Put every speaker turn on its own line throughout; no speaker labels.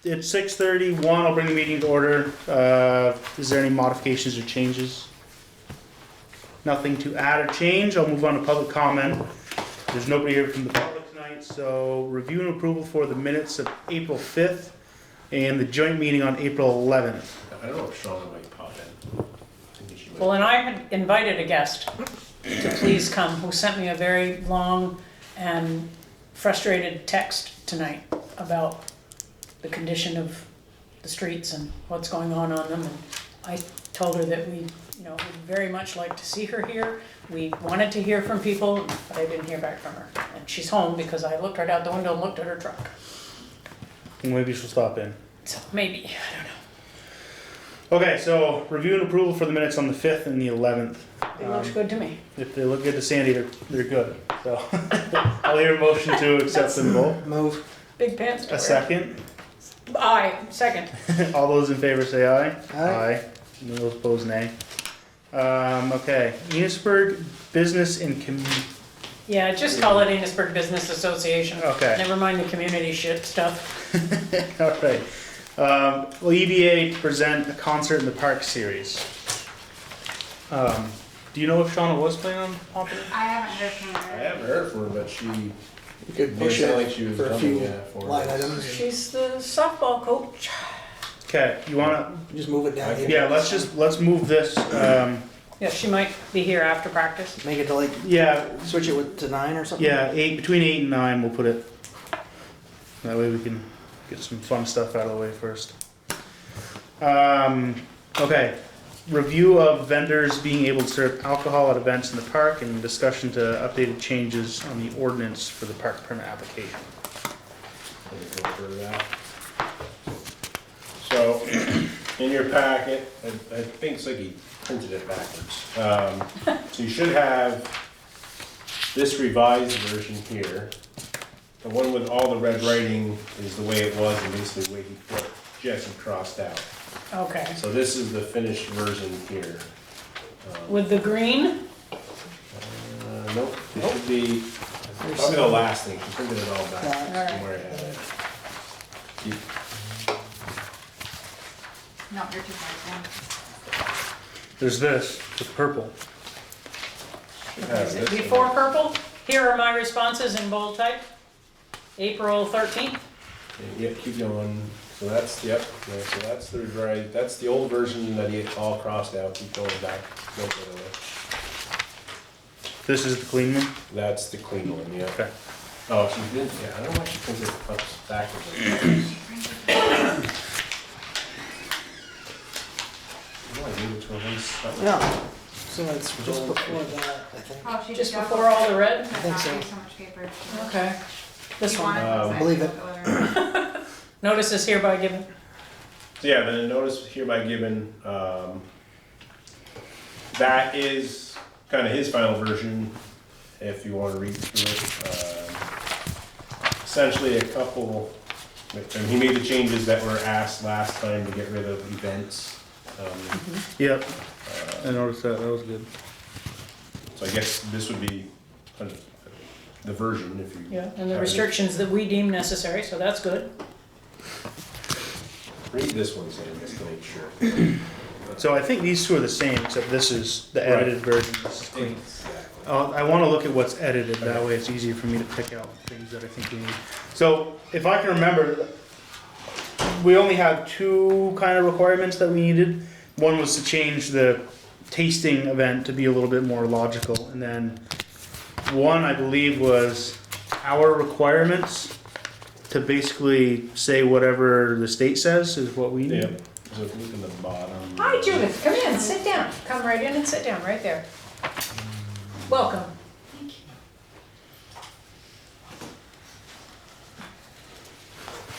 It's 6:31, I'll bring the meeting to order. Is there any modifications or changes? Nothing to add or change, I'll move on to public comment. There's nobody here from the public tonight, so review and approval for the minutes of April 5th and the joint meeting on April 11th.
I don't know if Sean might pop in. I think she might.
Well, and I had invited a guest to please come, who sent me a very long and frustrated text tonight about the condition of the streets and what's going on them. And I told her that we, would very much like to see her here. We wanted to hear from people, but I didn't hear back from her. And she's home because I looked right out the window and looked at her truck.
Maybe she'll stop in.
So maybe, I don't know.
Okay, so review and approval for the minutes on the 5th and the 11th.
It looks good to me.
If they look good to Sandy, they're good. So I'll hear a motion to accept them both.
Move.
Big pants.
A second.
Aye, second.
All those in favor say aye.
Aye.
And those opposed, nay. Okay, Enosburg Business and
Yeah, just call it Enosburg Business Association.
Okay.
Never mind the community shit stuff.
All right. Well, EBA to present a concert in the park series. Do you know if Shauna was planning on popping in?
I haven't heard from
I
her.
haven't heard from her, but she
You could
made it
push
sound
it
like she was
for a
coming,
few
yeah, for
line
us.
items.
She's the softball coach.
Okay, you wanna?
Just move it down.
Yeah, let's move this.
Yeah, she might be here after practice.
Make it to like,
Yeah,
switch it to 9 or something?
yeah, between 8 and 9, we'll put it. That way we can get some fun stuff out of the way first. Okay, review of vendors being able to serve alcohol at events in the park and discussion to updated changes on the ordinance for the park permit application.
Let me go through that. So, in your packet, I think Siggy printed it backwards. So you should have this revised version here. The one with all the red writing is the way it was and basically the way he put Jesse crossed out.
Okay.
So this is the finished version here.
With the green?
Nope, it should be probably the last thing. She printed it all back from where I had it.
No, you're too far
There's this, with purple.
Should have this one.
Before purple, here are my responses in bold type. April 13th.
Yeah, keep going. So that's, yep, yeah, so that's the right, that's the old version that he all crossed out. Keep going back. No further away.
This is the clean one?
That's the clean one, yeah.
Okay.
Oh, she didn't, yeah, I don't know why she printed it up backwards. Oh, I gave it to her once.
Yeah. So it's just before that, I think.
Oh, she
Just
got
before all the red?
I
think so.
so much paper.
Okay. This
You
one.
want it?
Believe it.
Notice is hereby given.
So yeah, then a notice hereby given, that is kind of his final version, if you want to read through it. Essentially a couple, and he made the changes that were asked last time to get rid of events.
Yep, I noticed that, that was good.
So I guess this would be kind of the version if you.
Yeah, and the
have it.
restrictions that we deem necessary, so that's good.
Read this one, Sam, just to make sure.
So I think these two are the same, except this is the edited version, this is clean.
Exactly.
I want to look at what's edited, that way it's easier for me to pick out things that I think we need. So, if I can remember, we only had two kind of requirements that we needed. One was to change the tasting event to be a little bit more logical, and then one, I believe, was our requirements to basically say whatever the state says is what we need.
Yep, so if you look in the bottom.
Hi Judith, come in, sit down. Come right in and sit down, right there. Welcome.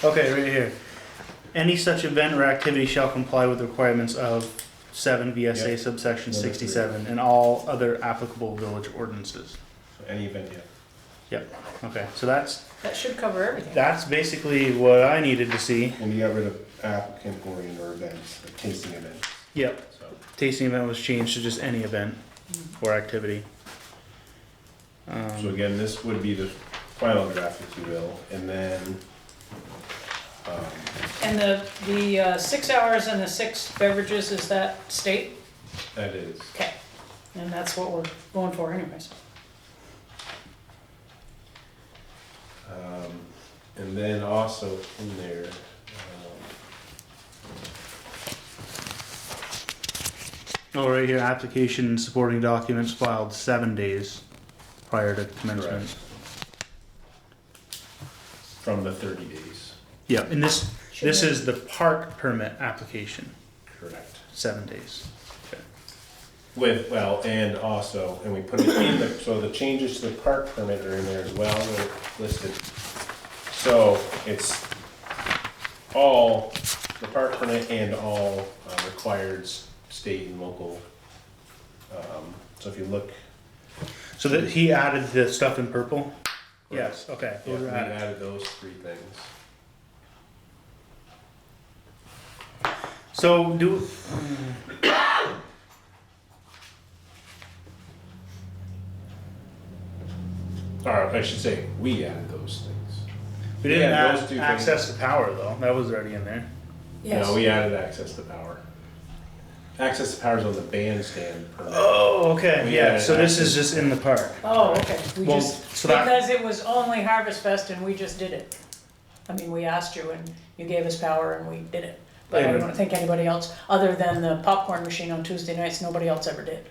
Okay, right here. Any such event or activity shall comply with the requirements of 7 VSA
Yep.
subsection
Number
67 and all other applicable village ordinances.
So any event, yeah.
Yep, okay, so that's
Cover everything.
basically what I needed to see.
And you got rid of applicant oriented or events, like tasting events,
Yep,
so.
tasting event was changed to just any event or activity.
So again, this would be the final draft, if you will, and then,
And the 6 hours and the 6 beverages, is that state?
That is.
Okay. And that's what we're going for anyways.
And then also in there,
Oh, right here, application and supporting documents filed 7 days prior to commencement.
correct. From the 30 days,
Yeah, and this
Should we-
is the park permit application,
correct.
7 days. Okay.
With, well, and also, and we put it in the, so the changes to the park permit are in there as well, they're listed. So it's all, the park permit and all required state and local. So if you look,
So that he added the stuff in purple? Yes, okay.
yeah,
Those
we
are added.
added those 3 things.
So do,
Or I should say, we added those things.
we didn't
Yeah, those
add
2 things.
access to power though, that was already in there.
Yes.
No, we added access to power. Access to power is on the bandstand permit.
Oh, okay,
We
yeah,
added
so this is
access.
just in the park.
Oh, okay. We
Well,
just,
so that-
because it was only Harvest Fest and we just did it. I mean, we asked you and you gave us power and we did it. But I
Yeah.
don't think anybody else, other than the popcorn machine on Tuesday nights, nobody else ever did.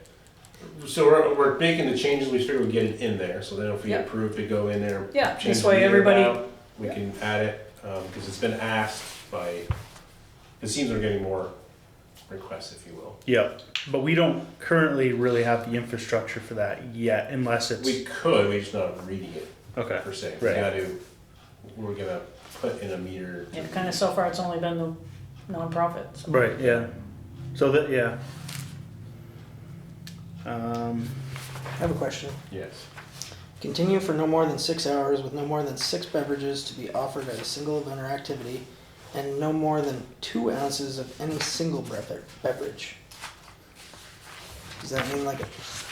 So we're making the changes, we figured we'd get it in there, so then if we
Yeah.
approve to go in there.
Yeah,
change
this
the
way
meter
everybody-
amount, we can add it, because it's been asked by, it seems we're getting more requests, if you will.
Yeah, but we don't currently really have the infrastructure for that yet unless it's,
We could, we're just not reading it
okay,
per se. We
right.
gotta, we're gonna put in a meter.
Yeah, kind of so far it's only been the nonprofits.
Right, yeah. So that, yeah.
I have a question.
Yes.
Continue for no more than 6 hours with no more than 6 beverages to be offered at a single event or activity, and no more than 2 ounces of any single beverage. Does that mean like a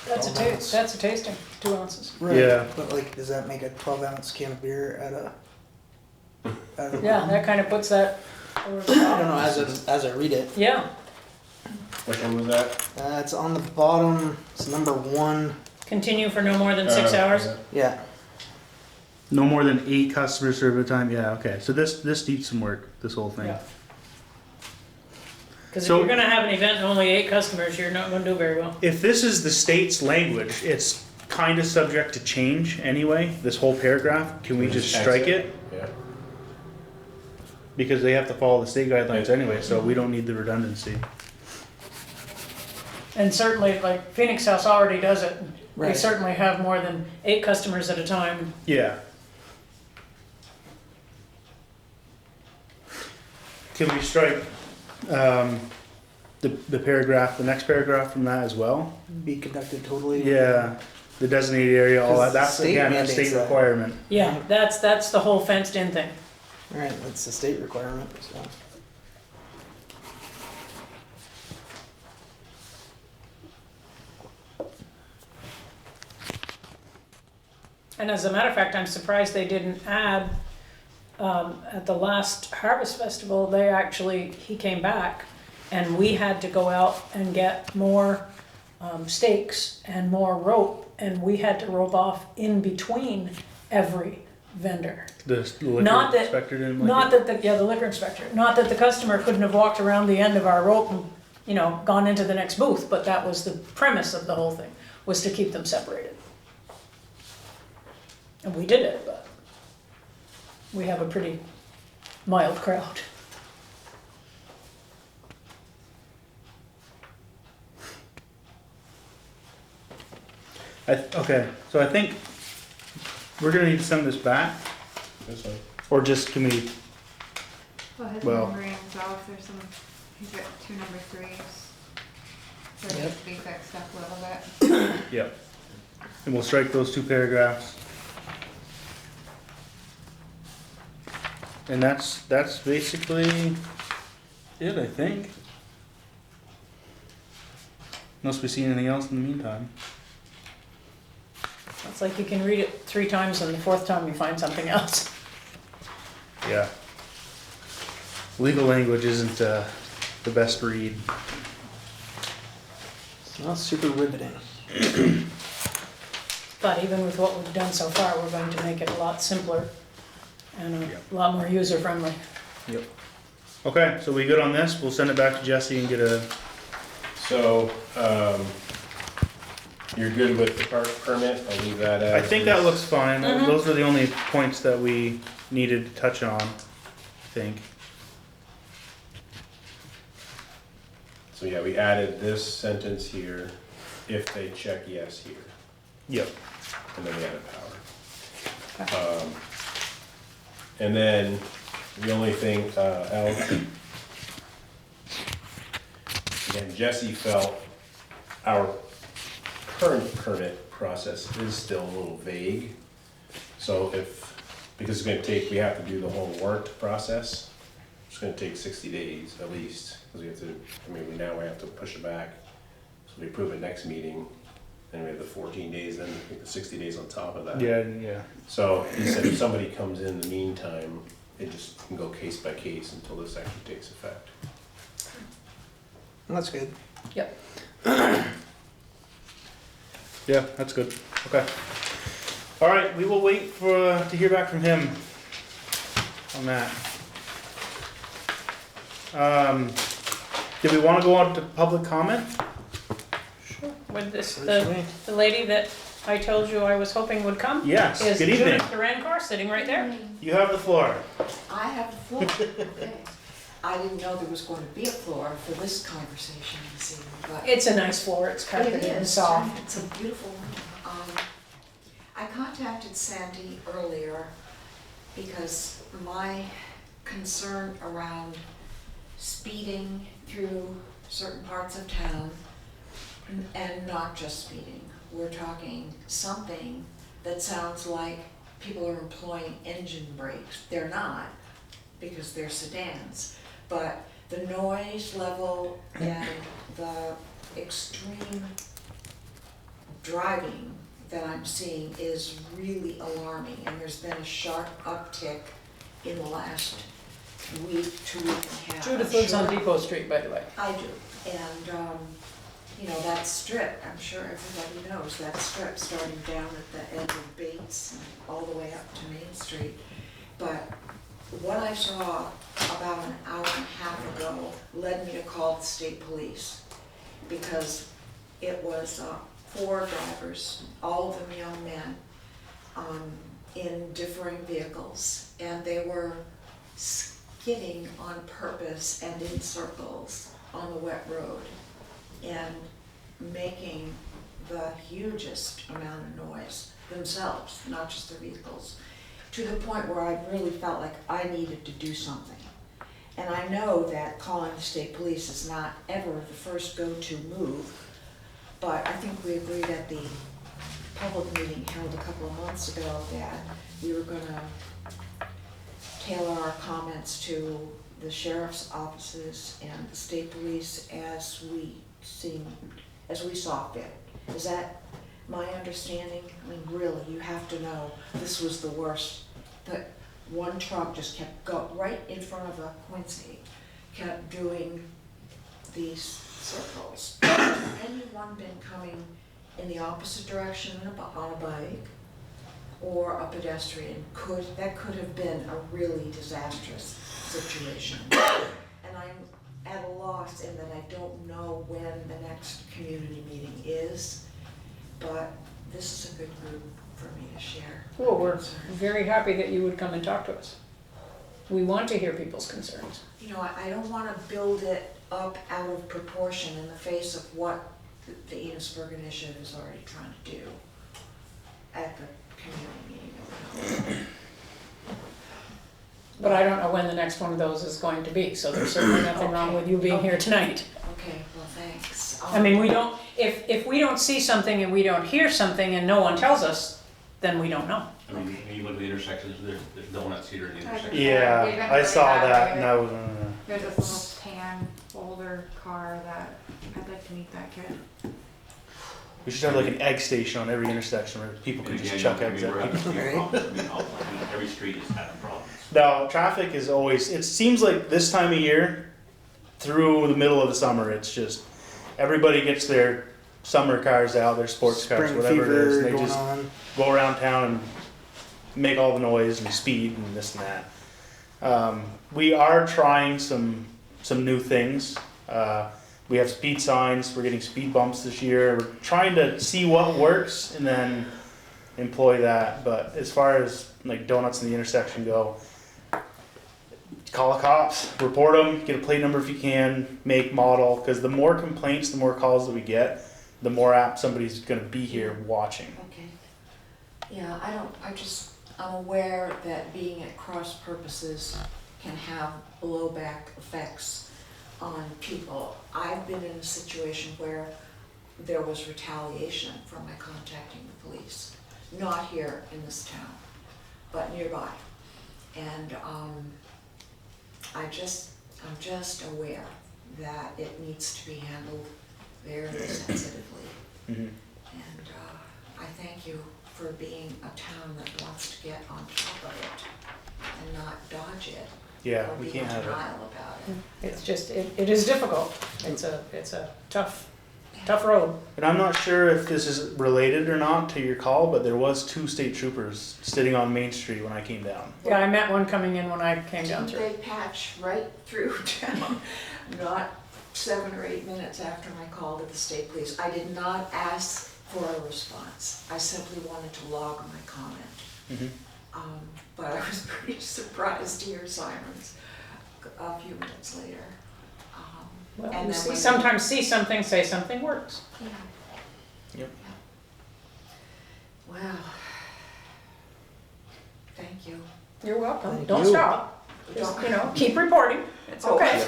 That's a
12
taste,
ounce?
that's a tasting, 2 ounces.
Right,
Yeah.
but like, does that make a 12-ounce can of beer at a? At a
Yeah, that kind of puts that over the
I
top.
don't know, as I read it.
Yeah,
Which one was that?
It's on the bottom, it's number 1,
continue for no more than 6 hours.
Yeah.
yeah.
No more than 8 customers served at a time, yeah, okay. So this needs some work, this whole thing.
Yeah. Because if
So-
you're gonna have an event and only 8 customers, you're not gonna do very well.
If this is the state's language, it's kind of subject to change anyway, this whole paragraph. Can we just strike it?
Yeah.
Because they have to follow the state guidelines anyway, so we don't need the redundancy.
And certainly, like, Phoenix House already does it. They
Right.
certainly have more than 8 customers at a time.
Yeah. Can we strike the paragraph, the next paragraph from that as well?
Be conducted totally.
Yeah, the designated area, all that,
Because the
that's
state
again, a
mandates
state
that.
requirement.
Yeah, that's the whole fenced in thing.
Right, that's the state requirement, so.
And as a matter of fact, I'm surprised they didn't add, at the last Harvest Festival, he came back and we had to go out and get more stakes and more rope, and we had to rope off in between every vendor.
The liquor
Not that-
inspector didn't like
Not
it?
that the liquor inspector, not that the customer couldn't have walked around the end of our rope and, gone into the next booth, but that was the premise of the whole thing, was to keep them separated. And we did it, but we have a pretty mild crowd.
Okay, so I think we're gonna need to send this back,
That's fine.
or just, can we,
Well, his
Well-
memory himself, there's some, he's got 2 number 3s. So it
Yep.
needs to be fixed up a little bit.
yep. And we'll strike those 2 paragraphs. And that's basically it, I think. Unless we see anything else in the meantime.
It's like you can read it 3 times and the 4th time you find something else.
Yeah. legal language isn't the best read.
It's not super riveting.
But even with what we've done so far, we're going to make it a lot simpler and
Yeah.
a lot more user-friendly.
Yep. Okay, so we good on this? We'll send it back to Jesse and get a,
So, you're good with the park permit? I'll leave that as.
I think that looks fine.
Mhm.
Those are the only points that we needed to touch on, I think.
So yeah, we added this sentence here, if they check yes here,
Yep.
and then we added power. And then the only thing else, again, Jesse felt our current permit process is still a little vague. So because it's gonna take, we have to do the whole warrant process, it's gonna take 60 days at least, because we have to, we have to push it back. So we approve it next meeting, and we have the 14 days, then I think the 60 days on top of that.
Yeah.
So he said if somebody comes in the meantime, it just can go case by case until this actually takes effect.
That's good.
Yep.
Yeah, that's good. Okay. All right, we will wait to hear back from him on that. Did we want to go on to public comment?
With this,
Works for me.
the lady that I told you I was hoping would come
Yes,
is
good evening.
Judith Durancor, sitting right there.
You have the floor.
I have the floor. Okay. I didn't know there was going to be a floor for this conversation this evening, but
It's a nice floor, it's
it
carpeted and
is.
soft.
It's a beautiful room. I contacted Sandy earlier because my concern around speeding through certain parts of town, and not just speeding, we're talking something that sounds like people are employing engine brakes. They're not, because they're sedans, but the noise level and the extreme driving that I'm seeing is really alarming, and there's been a sharp uptick in the last week, 2 weeks and a half.
Judith
I'm
lives on
sure-
Depot Street, by the way.
I do, and, that strip, I'm sure everybody knows that strip, starting down at the end of Bates and all the way up to Main Street. But what I saw about an hour and a half ago led me to call the state police, because it was 4 drivers, all of them young men, in differing vehicles, and they were skidding on purpose and in circles on the wet road and making the hugest amount of noise themselves, not just their vehicles, to the point where I really felt like I needed to do something. And I know that calling the state police is not ever the first go-to move, but I think we agreed at the public meeting held a couple of months ago that we were gonna tailor our comments to the sheriff's offices and the state police as we saw fit. Is that my understanding? I mean, really, you have to know this was the worst. That one truck just kept right in front of a Quincy, kept doing these circles. Has anyone been coming in the opposite direction on a bike or a pedestrian? That could have been a really disastrous situation. And I'm at a loss in that I don't know when the next community meeting is, but this is a good group for me to share.
Well, we're very happy that you would come and talk to us. We want to hear people's concerns.
I don't want to build it up out of proportion in the face of what the Enosburg Initiative is already trying to do at the community meeting.
But I don't know when the next one of those is going to be, so there's certainly nothing wrong with you being here tonight.
Okay, well, thanks.
I mean, we don't, if we don't see something and we don't hear something and no one tells us, then we don't know.
I mean, you look at the intersections, there's donuts here in the intersection.
Yeah, I saw that and I was,
There's this little tan older car that I'd like to meet that kid.
We should have like an egg station on every intersection where people could just chuck eggs at people.
Every street is having problems.
No, traffic is always, it seems like this time of year, through the middle of the summer, it's just, everybody gets their summer cars out, their sports cars,
Spring
whatever it is,
fever
and they
going
just
on.
go around town and make all the noise and speed and this and that. We are trying some new things. We have speed signs, we're getting speed bumps this year. We're trying to see what works and then employ that. But as far as like donuts in the intersection go, call the cops, report them, get a plate number if you can, make, model, because the more complaints, the more calls that we get, the more apt somebody's gonna be here watching.
Okay. Yeah, I'm aware that being at cross purposes can have blowback effects on people. I've been in a situation where there was retaliation for my contacting the police. Not here in this town, but nearby. And I'm just aware that it needs to be handled very sensitively.
Mhm.
And I thank you for being a town that wants to get on top of it and not dodge it.
Yeah,
or
we
be
can't
in
have it.
denial about it.
It's just, it is difficult. It's a tough road.
And I'm not sure if this is related or not to your call, but there was 2 state troopers sitting on Main Street when I came down.
Yeah, I met one coming in when I came down
Didn't
through.
they patch right through town, not 7 or 8 minutes after my call to the state police? I did not ask for a response. I simply wanted to log my comment.
Mhm.
But I was pretty surprised to hear sirens a few minutes later.
Well,
And
you
then
see,
when-
sometimes see something, say something works.
Yeah.
Yep.
Yeah. Wow. Thank you.
You're welcome.
Thank
Don't
you.
stop. Just, keep reporting. It's
Oh,
okay.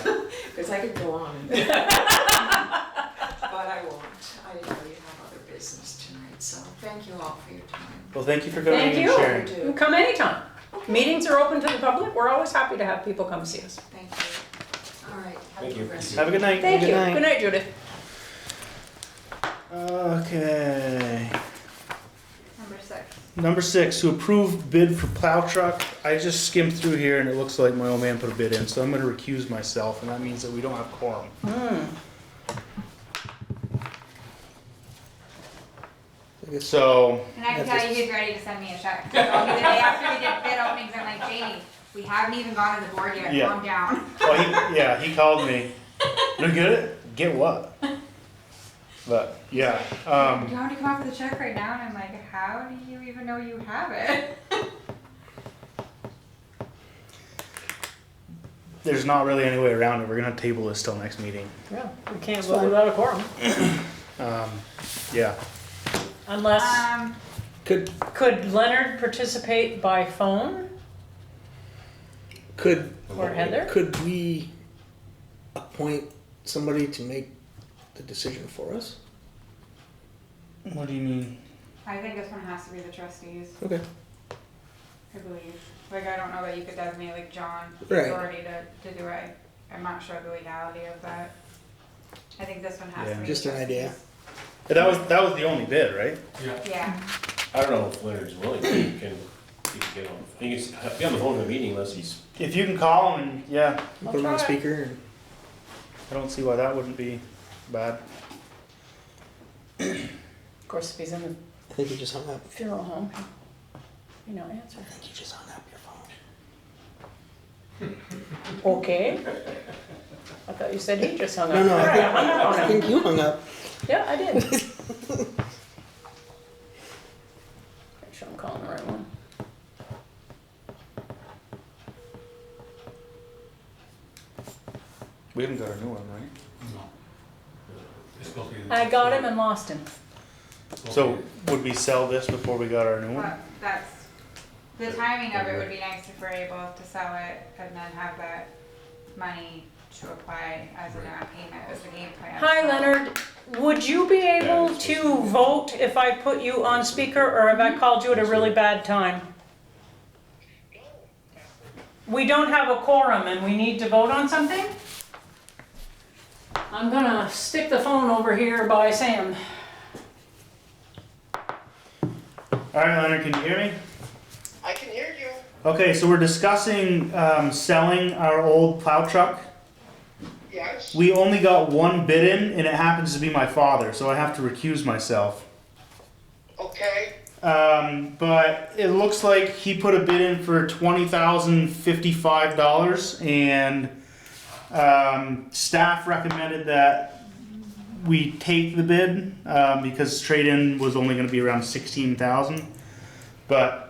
Because I could go on. But I won't. I know you have other business tonight, so thank you all for your time.
Well, thank you for coming
Thank
and
you.
sharing.
You can come anytime. Meetings are open to the public. We're always happy to have people come see us.
Thank you. All right. Have
Thank
a
you.
good rest.
Have a good night.
Thank you.
Good night.
Good night, Judith.
Okay.
Number 6.
Number 6, to approve bid for plow truck. I just skimmed through here and it looks like my old man put a bid in, so I'm gonna recuse myself, and that means that we don't have quorum. So,
And I can
That's
tell you he's ready to send me a check. So the day after we did bid openings, I'm like, Jamie, we haven't even gone to the board yet,
Yeah.
calm down.
well, he called me. Did I get it? Get what? But, yeah,
Do you want me to come up with a check right now? And I'm like, how do you even know you have it?
there's not really any way around it. We're gonna table this till next meeting.
Yeah, we can't
It's
vote
fine.
without a quorum.
Yeah.
Unless,
Could
could Leonard participate by phone
could
or Heather?
could we appoint somebody to make the decision for us?
What do you mean?
I think this one has to be the trustees,
Okay.
I believe. Like, I don't know that you could designate like John
Right.
authority to do it. I'm not sure the legality of that. I think this one has
Yeah.
to be.
Just
the
an idea.
trustees.
That was the only bid, right?
Yeah.
I don't know if Leonard's willing, he can get on, he can be on the phone in the meeting unless he's,
If you can call him, and yeah,
I'll
Put them on
try it.
speaker and
I don't see why that wouldn't be bad.
Of course, if he's in the
I think you just hung up.
funeral home, you know, answer.
I think you just hung up your phone.
Okay. I thought you said he just hung up.
No, no,
All right, hung up
I
on him.
think you hung up.
Yeah, I did. Make sure I'm calling the right one.
We haven't got a new one, right?
I got him and lost him.
So would we sell this before we got our new one?
But that's, the timing of it would be nice if we're able to sell it and then have that money to apply as a down payment as the game plan.
Hi, Leonard. Would you be able to vote if I put you on speaker, or have I called you at a really bad time? We don't have a quorum and we need to vote on something? I'm gonna stick the phone over here by Sam.
Alright, Leonard, can you hear me?
I can hear you.
Okay, so we're discussing selling our old plow truck.
Yes.
We only got one bid in, and it happens to be my father, so I have to recuse myself.
Okay.
But it looks like he put a bid in for $20,055, and staff recommended that we take the bid because trade-in was only going to be around $16,000. But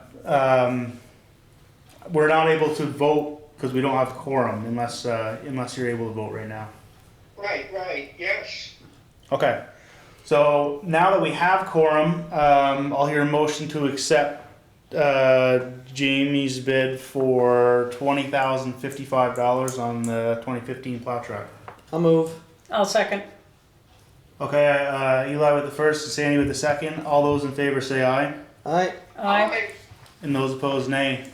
we're not able to vote because we don't have quorum unless you're able to vote right now.
Right, yes.
Okay. So now that we have quorum, I'll hear a motion to accept Jamie's bid for $20,055 on the 2015 plow truck.
I'll move.
I'll second.
Okay, Eli with the first and Sandy with the second. All those in favor say aye.
Aye.
Aye.
And those opposed, nay.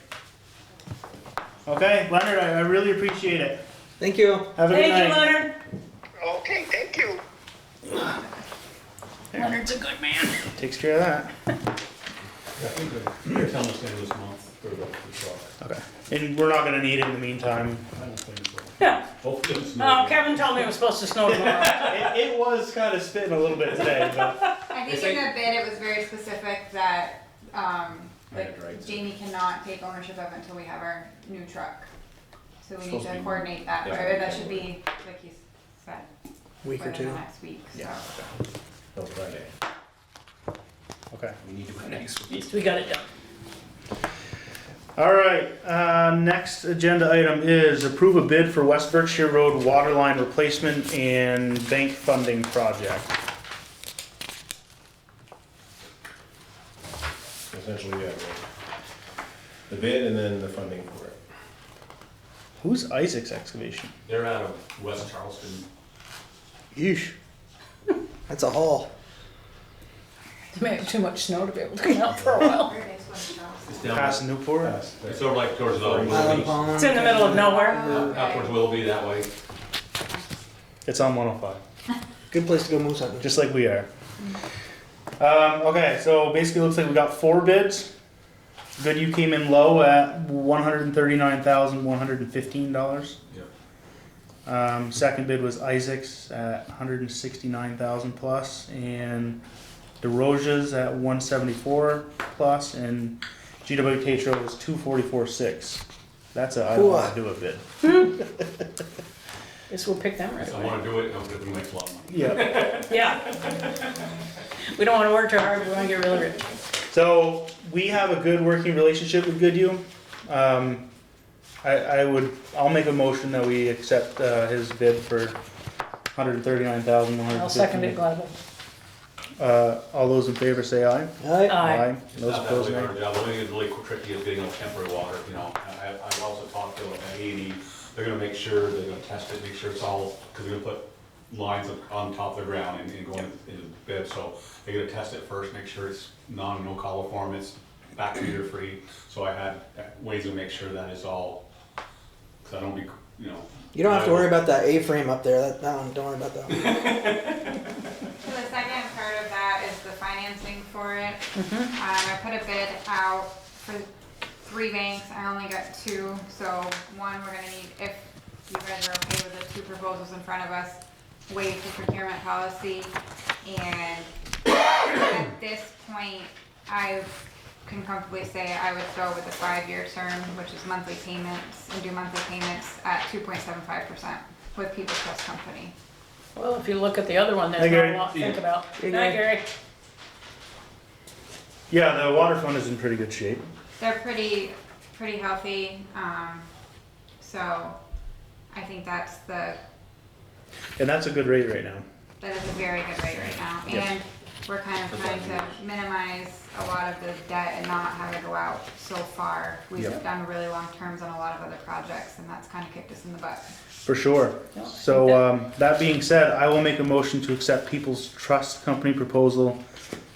Okay, Leonard, I really appreciate it.
Thank you.
Have a good
Thank you,
night.
Leonard.
Okay, thank you.
Leonard's a good man.
Takes care of that.
I think they're telling us this month for the truck.
Okay. And we're not gonna need it in the meantime.
I don't think so.
Yeah.
Hopefully it's
Oh,
not.
Kevin told me it was supposed to snow tomorrow.
It was kind of spitting a little bit today, but
I think in the bid, it was very specific that,
Right.
Jamie cannot take ownership of it until we have our new truck. So we need
Supposed to
to
be-
coordinate that,
yeah.
or that should be, like you said,
Week or
within the
two.
next week, so.
Yeah.
No Friday.
okay.
We need to by next
At
week.
least we got it done.
All right. Next agenda item is approve a bid for West Berkshire Road water line replacement and bank funding project.
Essentially, yeah. The bid and then the funding for it.
Who's Isaac's Excavation?
They're out of West Charleston.
Yeesh.
That's a haul.
They may have too much snow to be able to come out for a while.
Where it is, West Charleston.
It's down,
Past Newport.
it's over like towards the
Island
Willoughby.
Pond.
It's in the middle of nowhere.
Out towards Willoughby that way.
It's on 105,
Good place to go moose hunting.
just like we are. Okay, so basically, it looks like we got 4 bids. Good, you came in low at $139,115.
Yep.
Second bid was Isaac's at 169,000 plus, and DeRoja's at 174 plus, and GW Tatro was 244.6. That's a I don't want to do a bid.
Guess we'll pick them right
If I
away.
wanna do it, I'm gonna make a lot of money.
Yeah.
Yeah. We don't wanna work too hard, we wanna get really rich.
So we have a good working relationship with Goodhue. I'll make a motion that we accept his bid for 139,115.
I'll second it gladly.
All those in favor say aye.
Aye.
Aye.
It's
Those
not that
opposed,
really
nay.
hard job, the only thing that's really tricky is getting a temporary water, you know. I've also talked to A&E, they're gonna make sure, they're gonna test it, make sure it's all, cause they're gonna put lines on top of the ground and go into the bed, so they're gonna test it first, make sure it's no coliform, it's bacteria free. So I had ways to make sure that is all, cause I don't be, you know.
You don't have to worry about that A-frame up there. That one. Don't worry about that one.
So the second part of that is the financing for it.
Mm-hmm.
I put a bid out for 3 banks, I only got 2, so one, we're gonna need, if you guys are okay with the 2 proposals in front of us, waive the procurement policy, and at this point, I can comfortably say I would go with the 5-year term, which is monthly payments, and do monthly payments at 2.75% with People's Trust Company.
Well, if you look at the other one, there's
Hey,
not
Gary.
a lot to think about.
Hey,
Hi,
Gary.
Gary.
Yeah, the water fund is in pretty good shape.
They're pretty healthy, so I think that's
And that's a good rate right now.
that is a very good rate right now.
Yep.
And we're kind of trying to minimize a lot of the debt and not have it go out so far. We've
Yep.
done really long terms on a lot of other projects, and that's kind of kicked us in the butt.
For sure.
Yeah, I
So,
think
that being said, I will make a motion to accept People's Trust Company proposal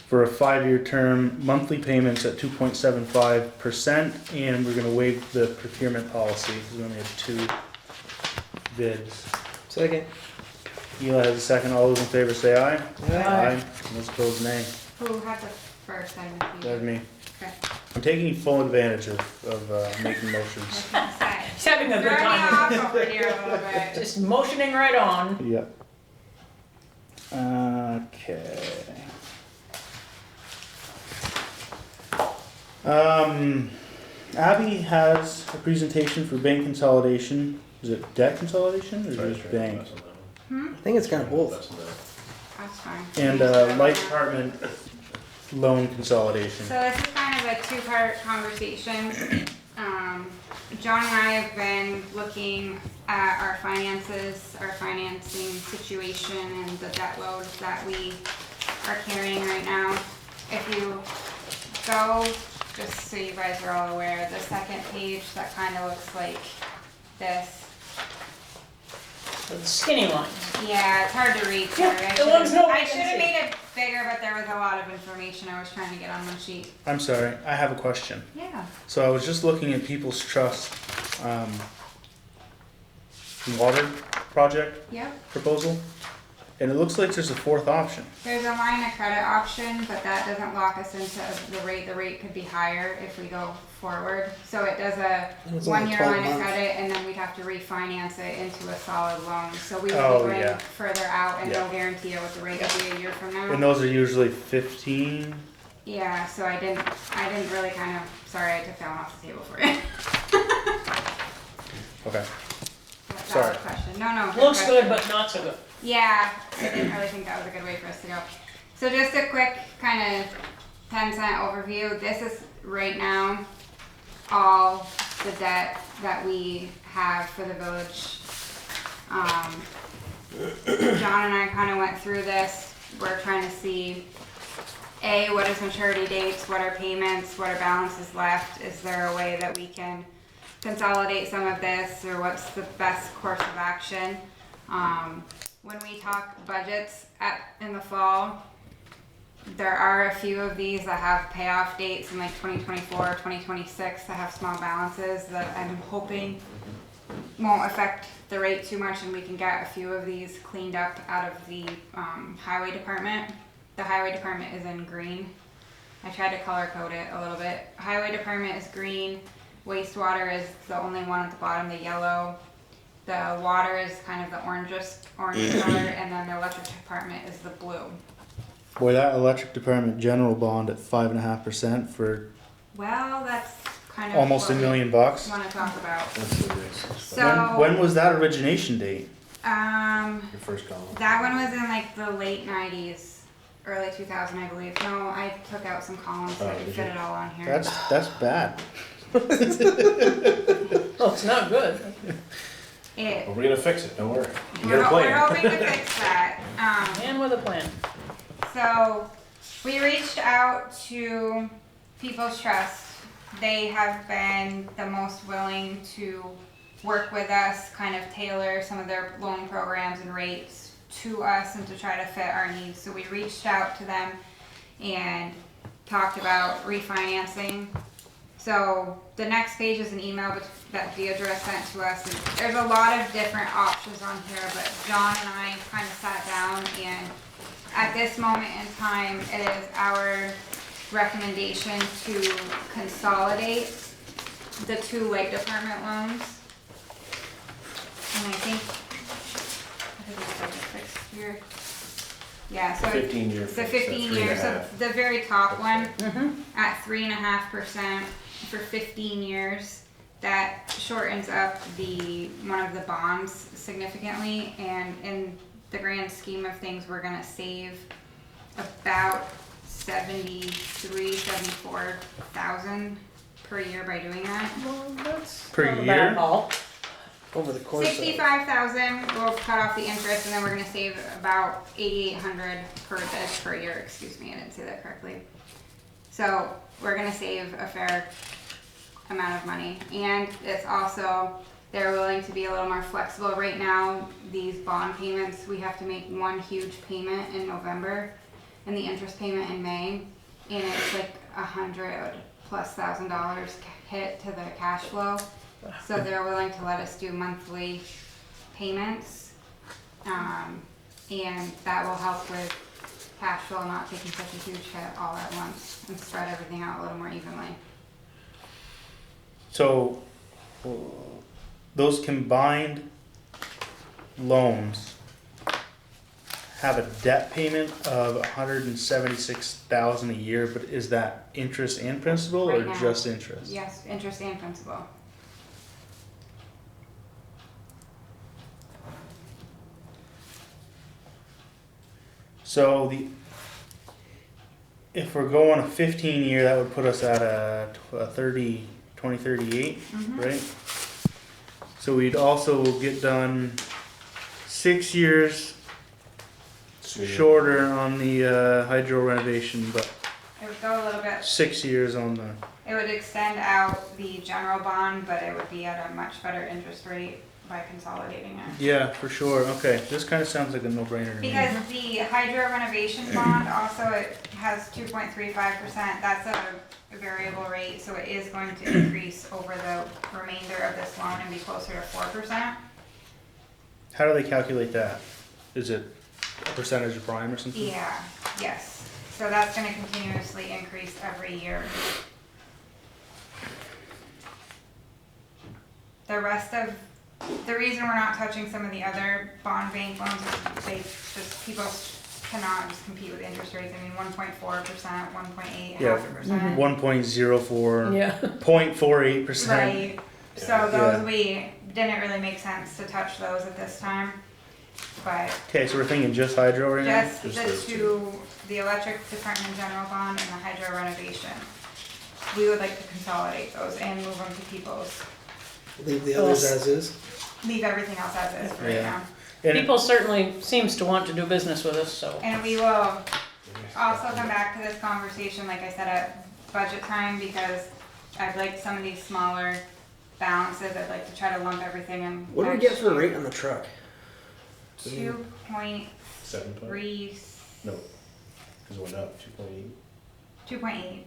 for a 5-year term, monthly payments at 2.75%, and we're gonna waive the procurement policy, because we only have 2 bids.
Second.
Eli has a second, all those in favor say aye.
Aye.
Aye.
Those opposed nay.
Who had the first? I didn't see.
That was me.
Okay.
I'm taking full advantage of making motions.
What's gonna say?
He's having a good
Throw me off
time.
over here a little bit.
Just motioning right on.
Yep. Okay. Abby has a presentation for bank consolidation. Is it debt consolidation or is it bank?
I think it's kind of both.
That's fine.
And light department loan consolidation.
So this is kind of a two-part conversation. John and I have been looking at our finances, our financing situation, and the debt load that we are carrying right now. If you go, just so you guys are all aware, the second page that kind of looks like this.
The skinny lines.
Yeah, it's hard to read.
Yeah,
Sorry.
the ones nobody
I
can
should have
see.
made it bigger, but there was a lot of information I was trying to get on one sheet.
I'm sorry, I have a question.
Yeah.
So I was just looking at People's Trust water project
Yep.
proposal, and it looks like there's a fourth option.
There's a line of credit option, but that doesn't lock us into the rate. The rate could be higher if we go forward. So it does a
And it's only
1 year
12
line of
months.
credit, and then we'd have to refinance it into a solid loan. So we would
Oh,
be going
yeah.
further out, and no
Yeah.
guarantee of what the rate will be a year from now.
And those are usually 15.
Yeah, so I didn't really kind of, sorry, I took that one off the table for you.
Okay.
That was
Sorry.
a question. No,
Looks
question.
good, but not so good.
Yeah, I didn't really think that was a good way for us to go. So just a quick kind of 10-cent overview. This is right now all the debt that we have for the village. John and I kind of went through this. We're trying to see, A, what is maturity dates, what are payments, what are balances left? Is there a way that we can consolidate some of this, or what's the best course of action? When we talk budgets in the fall, there are a few of these that have payoff dates in like 2024 or 2026 that have small balances that I'm hoping won't affect the rate too much, and we can get a few of these cleaned up out of the highway department. The highway department is in green. I tried to color code it a little bit. Highway department is green. Wastewater is the only one at the bottom, the yellow. The water is kind of the orange color, and then the electric department is the blue.
Boy, that electric department general bond at 5.5% for
Well, that's kind of
almost
what
$1
we
million bucks.
want to talk about.
That's the next.
So,
When was that origination date?
Your first column.
that one was in like the late 90s, early 2000, I believe. No, I took out some columns so I could
did
fit
you?
it all on here.
That's bad.
Oh, it's not good.
It,
Well, we're gonna fix it, don't worry. You
we're,
got a
we're
plan.
hoping to fix that.
Man with a plan.
So we reached out to People's Trust. They have been the most willing to work with us, kind of tailor some of their loan programs and rates to us and to try to fit our needs. So we reached out to them and talked about refinancing. So the next page is an email that Deidre sent to us. And there's a lot of different options on here, but John and I kind of sat down, and at this moment in time, it is our recommendation to consolidate the two lake department loans. And I think, what did I fix here? Yeah, so
15 year.
it's the
fix,
15
3.5.
years, so the very top one
Mm-hmm.
at 3.5% for 15 years. That shortens up one of the bonds significantly, and in the grand scheme of things, we're gonna save about 74,000 per year by doing that.
Well, that's
Per
not a
year?
bad haul.
Over the course of
65,000, we'll cut off the interest, and then we're gonna save about 8,800 per year, excuse me, I didn't say that correctly. So, we're gonna save a fair amount of money, and it's also, they're willing to be a little more flexible. Right now, these bond payments, we have to make one huge payment in November, and the interest payment in May, and it's like $100,000+ hit to the cash flow. So they're willing to let us do monthly payments, and that will help with cash flow, not taking such a huge hit all at once and spread everything out a little more evenly.
So, those combined loans have a debt payment of $176,000 a year, but is that interest and principal or
Right now.
just interest?
Yes, interest and principal.
So if we're going a 15 year, that would put us at a 2038,
Mhm.
right? So we'd also get done 6 years shorter on the hydro renovation, but
It would go a little bit,
6 years on the,
it would extend out the general bond, but it would be at a much better interest rate by consolidating it.
yeah, for sure, okay, this kinda sounds like a no-brainer to me.
Because the hydro renovation bond also, it has 2.35%, that's a variable rate, so it is going to increase over the remainder of this loan and be closer to 4%.
How do they calculate that? Is it a percentage of prime or something?
Yeah, yes, so that's gonna continuously increase every year. The rest of, the reason we're not touching some of the other bond bank loans is they just, people cannot just compete with interest rates. I mean, 1.4%, 1.8,
Yeah,
0.5%.
1.04,
Yeah.
0.48%.
Right, so
Yeah.
those, we didn't really make sense to touch those at this time, but
Okay, so we're thinking just hydro right now?
just
Just
the
those
two, the electric department general bond and the hydro renovation. We would like to consolidate those and move them to people's,
Leave the others as is.
leave everything else as is for right
Yeah.
now.
And
People certainly seems to want to do business with us, so.
And we will also come back to this conversation, like I said, at budget time, because I'd like some of these smaller balances, I'd like to try to lump everything in.
What do we get for a rate on the truck?
2.3,
7.8? No, because it went up 2.8.
2.8.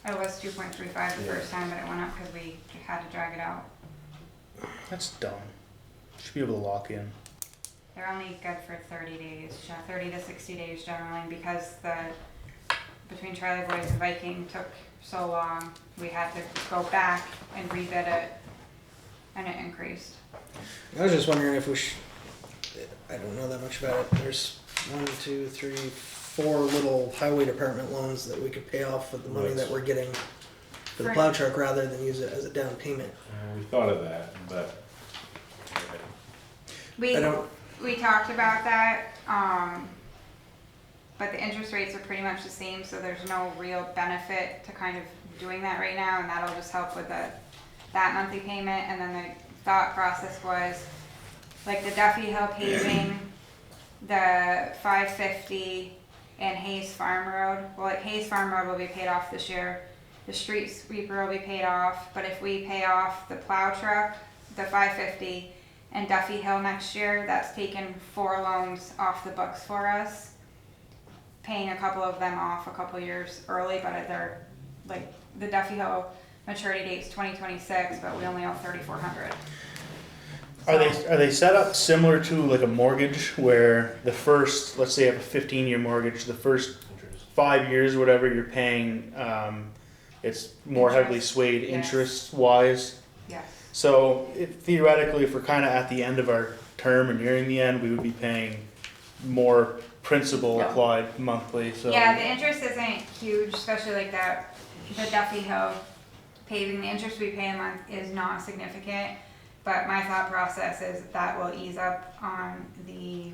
It was 2.35 the
Yeah.
first time, but it went up because we had to drag it out.
that's dumb. Should be able to lock in.
They're only good for 30 days, 30 to 60 days generally, because between Charlie Boys and Viking took so long, we had to go back and rebid it, and it increased.
I was just wondering if we I don't know that much about it. There's 1, 2, 3, 4 little highway department loans that we could pay off with the money that we're getting for the plow truck rather than use it as a down payment.
We thought of that, but
We,
I don't-
we talked about that, but the interest rates are pretty much the same, so there's no real benefit to kind of doing that right now, and that'll just help with that monthly payment. And then the thought process was, like the Duffy Hill paving, the 550 and Hayes Farm Road. Well, like Hayes Farm Road will be paid off this year. The street sweeper will be paid off, but if we pay off the plow truck, the 550, and Duffy Hill next year, that's taken 4 loans off the books for us. Paying a couple of them off a couple years early, but they're like the Duffy Hill maturity date's 2026, but we only owe 3,400.
Are they set up similar to like a mortgage where the first, let's say you have a 15-year mortgage, the first 5 years, whatever you're paying, it's more heavily
Interest,
swayed
yes.
interest-wise?
Yes.
So theoretically, if we're kind of at the end of our term and nearing the end, we would be paying more principal
Yeah.
applied monthly, so.
Yeah, the interest isn't huge, especially like that, the Duffy Hill paving, the interest we pay a month is not significant. But my thought process is that will ease up on the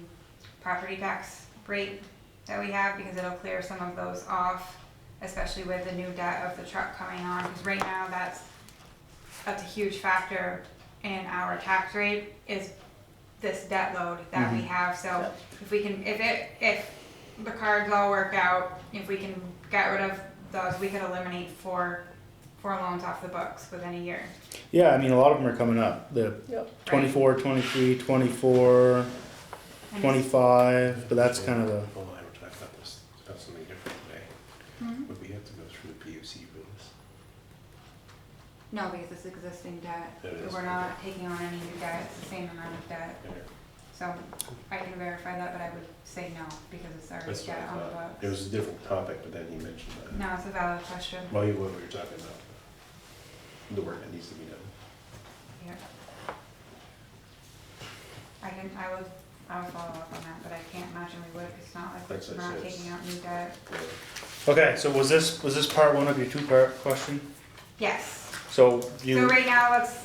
property tax rate that we have, because it'll clear some of those off, especially with the new debt of the truck coming on, because right now that's a huge factor in our tax rate, is this debt load that we have. So if we can, if the cards all work out, if we can get rid of those, we could eliminate four loans off the books within a year.
Yeah, I mean, a lot of them are coming up, the
Yep.
24, 23, 24,
And
25, but that's kind of the,
Paul and I were talking about this, about something different today.
Mhm.
Would we have to go through the PUC for this?
No, because it's existing debt.
It is.
We're not taking on any new debt, it's the same amount of debt. So I can verify that, but I would say no, because it's already
That's what I
got on the
thought.
books.
It was a different topic, but then he mentioned that.
No, it's a valid question.
Well, what we were talking about, the work that needs to be done.
Yeah. I would follow up on that, but I can't imagine we would, 'cause it's not like
That's
we're
what it
not
says.
taking out new debt.
Okay, so was this part one of your two-part question?
Yes.
So
So
you,
right now, let's,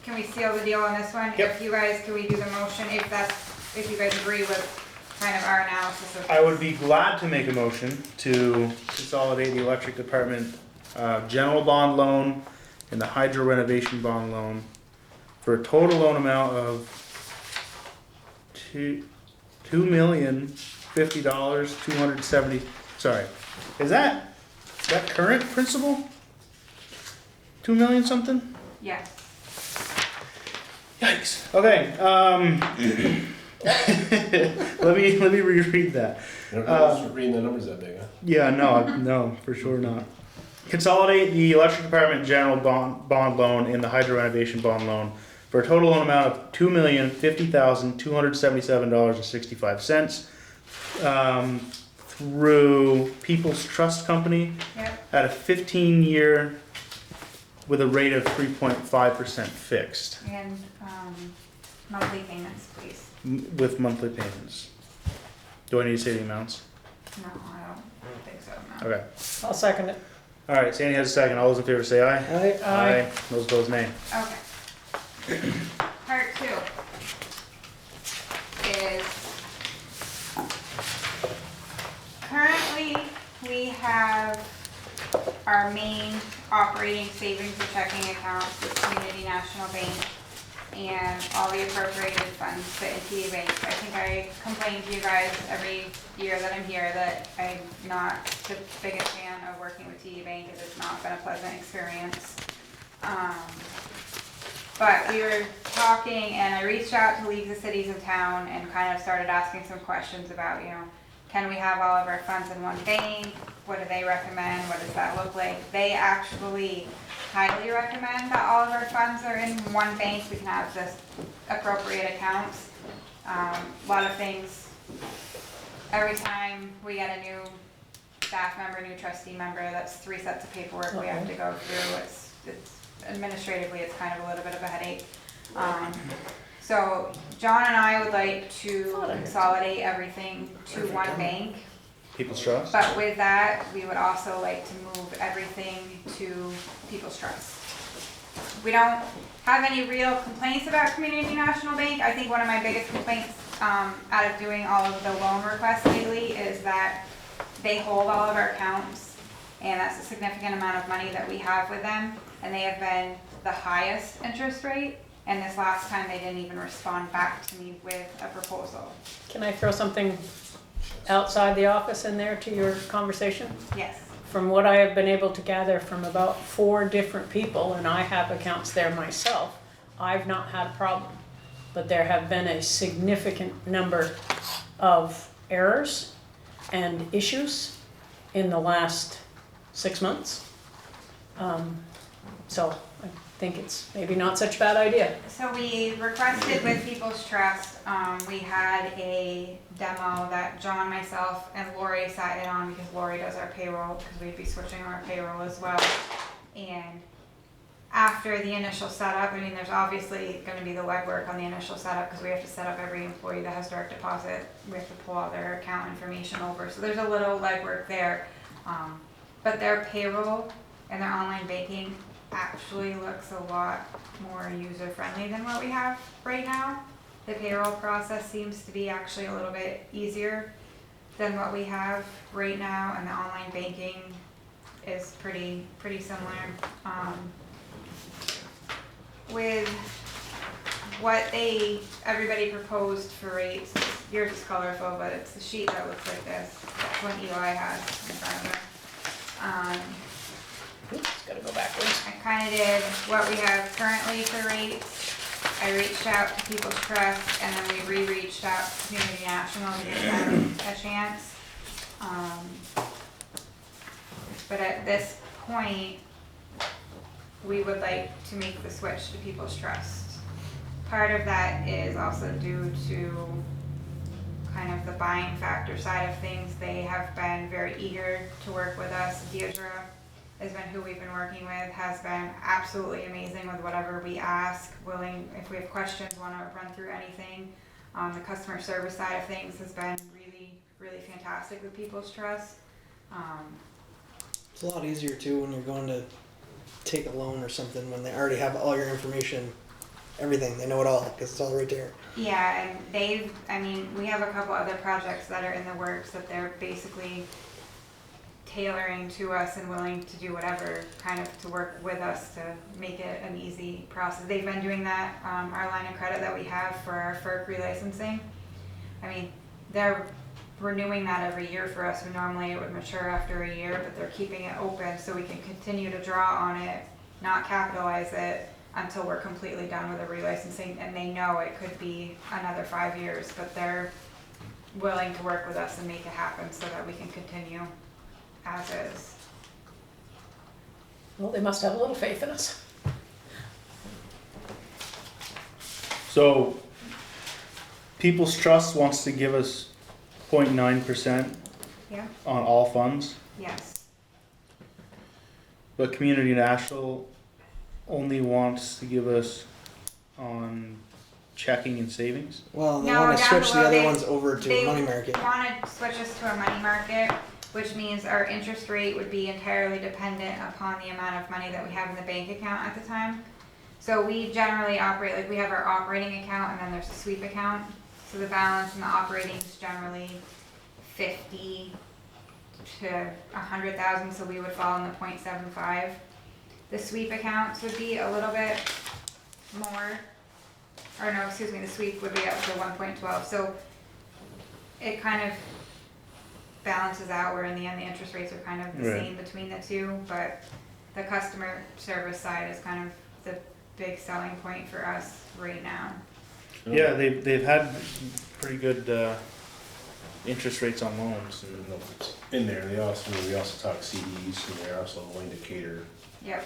can we seal the deal on this one?
Yep.
If you guys, can we do the motion, if you guys agree with kind of our analysis of.
I would be glad to make a motion to consolidate the electric department, general bond loan and the hydro renovation bond loan for a total loan amount of $2,050,270. Sorry, is that current principal? 2 million something?
Yes.
Yikes. Okay. Let me reread that.
Everyone's reading the numbers that big, huh?
Yeah, no, for sure not. Consolidate the electric department general bond loan and the hydro renovation bond loan for a total loan amount of $2,050,277.65 through People's Trust Company
Yep.
at a 15-year with a rate of 3.5% fixed
And, monthly payments, please.
with monthly payments. Do I need to say the amounts?
No, I don't think so, no.
Okay.
I'll second it.
All right, Sandy has a second. All those in favor say aye.
Aye.
Those opposed, nay.
Okay. Part 2 is, currently, we have our main operating savings and checking accounts with Community National Bank, and all the appropriated funds fit in TD Bank. I think I complain to you guys every year that I'm here that I'm not the biggest fan of working with TD Bank, and it's not been a pleasant experience. But we were talking, and I reached out to leagues of cities in town and kind of started asking some questions about, can we have all of our funds in one bank? What do they recommend? What does that look like? They actually highly recommend that all of our funds are in one bank. We can have just appropriate accounts. A lot of things, every time we get a new staff member, new trustee member, that's 3 sets of paperwork we have to go through. It's administratively, it's kind of a little bit of a headache. So John and I would like to consolidate everything to one bank.
People's Trust?
But with that, we would also like to move everything to People's Trust. We don't have any real complaints about Community National Bank. I think one of my biggest complaints out of doing all of the loan requests lately is that they hold all of our accounts, and that's a significant amount of money that we have with them, and they have been the highest interest rate, and this last time they didn't even respond back to me with a proposal.
Can I throw something outside the office in there to your conversation?
Yes.
From what I have been able to gather from about 4 different people, and I have accounts there myself, I've not had a problem. But there have been a significant number of errors and issues in the last 6 months. So I think it's maybe not such a bad idea.
So we requested with People's Trust, we had a demo that John, myself, and Lori sat in on, because Lori does our payroll, because we'd be switching our payroll as well. And after the initial setup, I mean, there's obviously gonna be the legwork on the initial setup, because we have to set up every employee that has direct deposit. We have to pull all their account information over, so there's a little legwork there. But their payroll and their online banking actually looks a lot more user-friendly than what we have right now. The payroll process seems to be actually a little bit easier than what we have right now, and the online banking is pretty similar. With what everybody proposed for rates, yours is colorful, but it's the sheet that looks like this. That's what Eli has in front of her.
Oops, gotta go backwards.
I kind of did what we have currently for rates. I reached out to People's Trust, and then we re-reached out to Community National to give them a chance. But at this point, we would like to make the switch to People's Trust. part of that is also due to kind of the buying factor side of things. They have been very eager to work with us. Deirdre has been who we've been working with, has been absolutely amazing with whatever we ask, willing, if we have questions, wanna run through anything. The customer service side of things has been really, really fantastic with People's Trust.
It's a lot easier too when you're going to take a loan or something when they already have all your information, everything. They know it all because it's all right there.
Yeah, and we have a couple other projects that are in the works that they're basically tailoring to us and willing to do whatever kind of to work with us to make it an easy process. They've been doing that, our line of credit that we have for our FERC relicensing. They're renewing that every year for us, when normally it would mature after a year, but they're keeping it open so we can continue to draw on it, not capitalize it until we're completely done with the relicensing. And they know it could be another 5 years, but they're willing to work with us and make it happen so that we can continue as is.
Well, they must have a little faith in us.
So, People's Trust wants to give us 0.9%
Yeah,
on all funds,
yes.
but Community National only wants to give us on checking and savings.
Well, they
No,
want to
down
switch the
below,
other
they-
ones over to
They
a money market.
want to switch us to a money market, which means our interest rate would be entirely dependent upon the amount of money that we have in the bank account at the time. So we generally operate, like we have our operating account and then there's a sweep account. So the balance in the operating is generally 50 to 100,000, so we would fall in the 0.75. The sweep accounts would be a little bit more, or no, excuse me, the sweep would be up to 1.12. So it kind of balances out, where in the end the interest rates are kind of the
Right.
same between the two, but the customer service side is kind of the big selling point for us right now.
Yeah, they've had pretty good interest rates on loans. And
In there, we also talk CDs, and they're also willing to cater
Yep,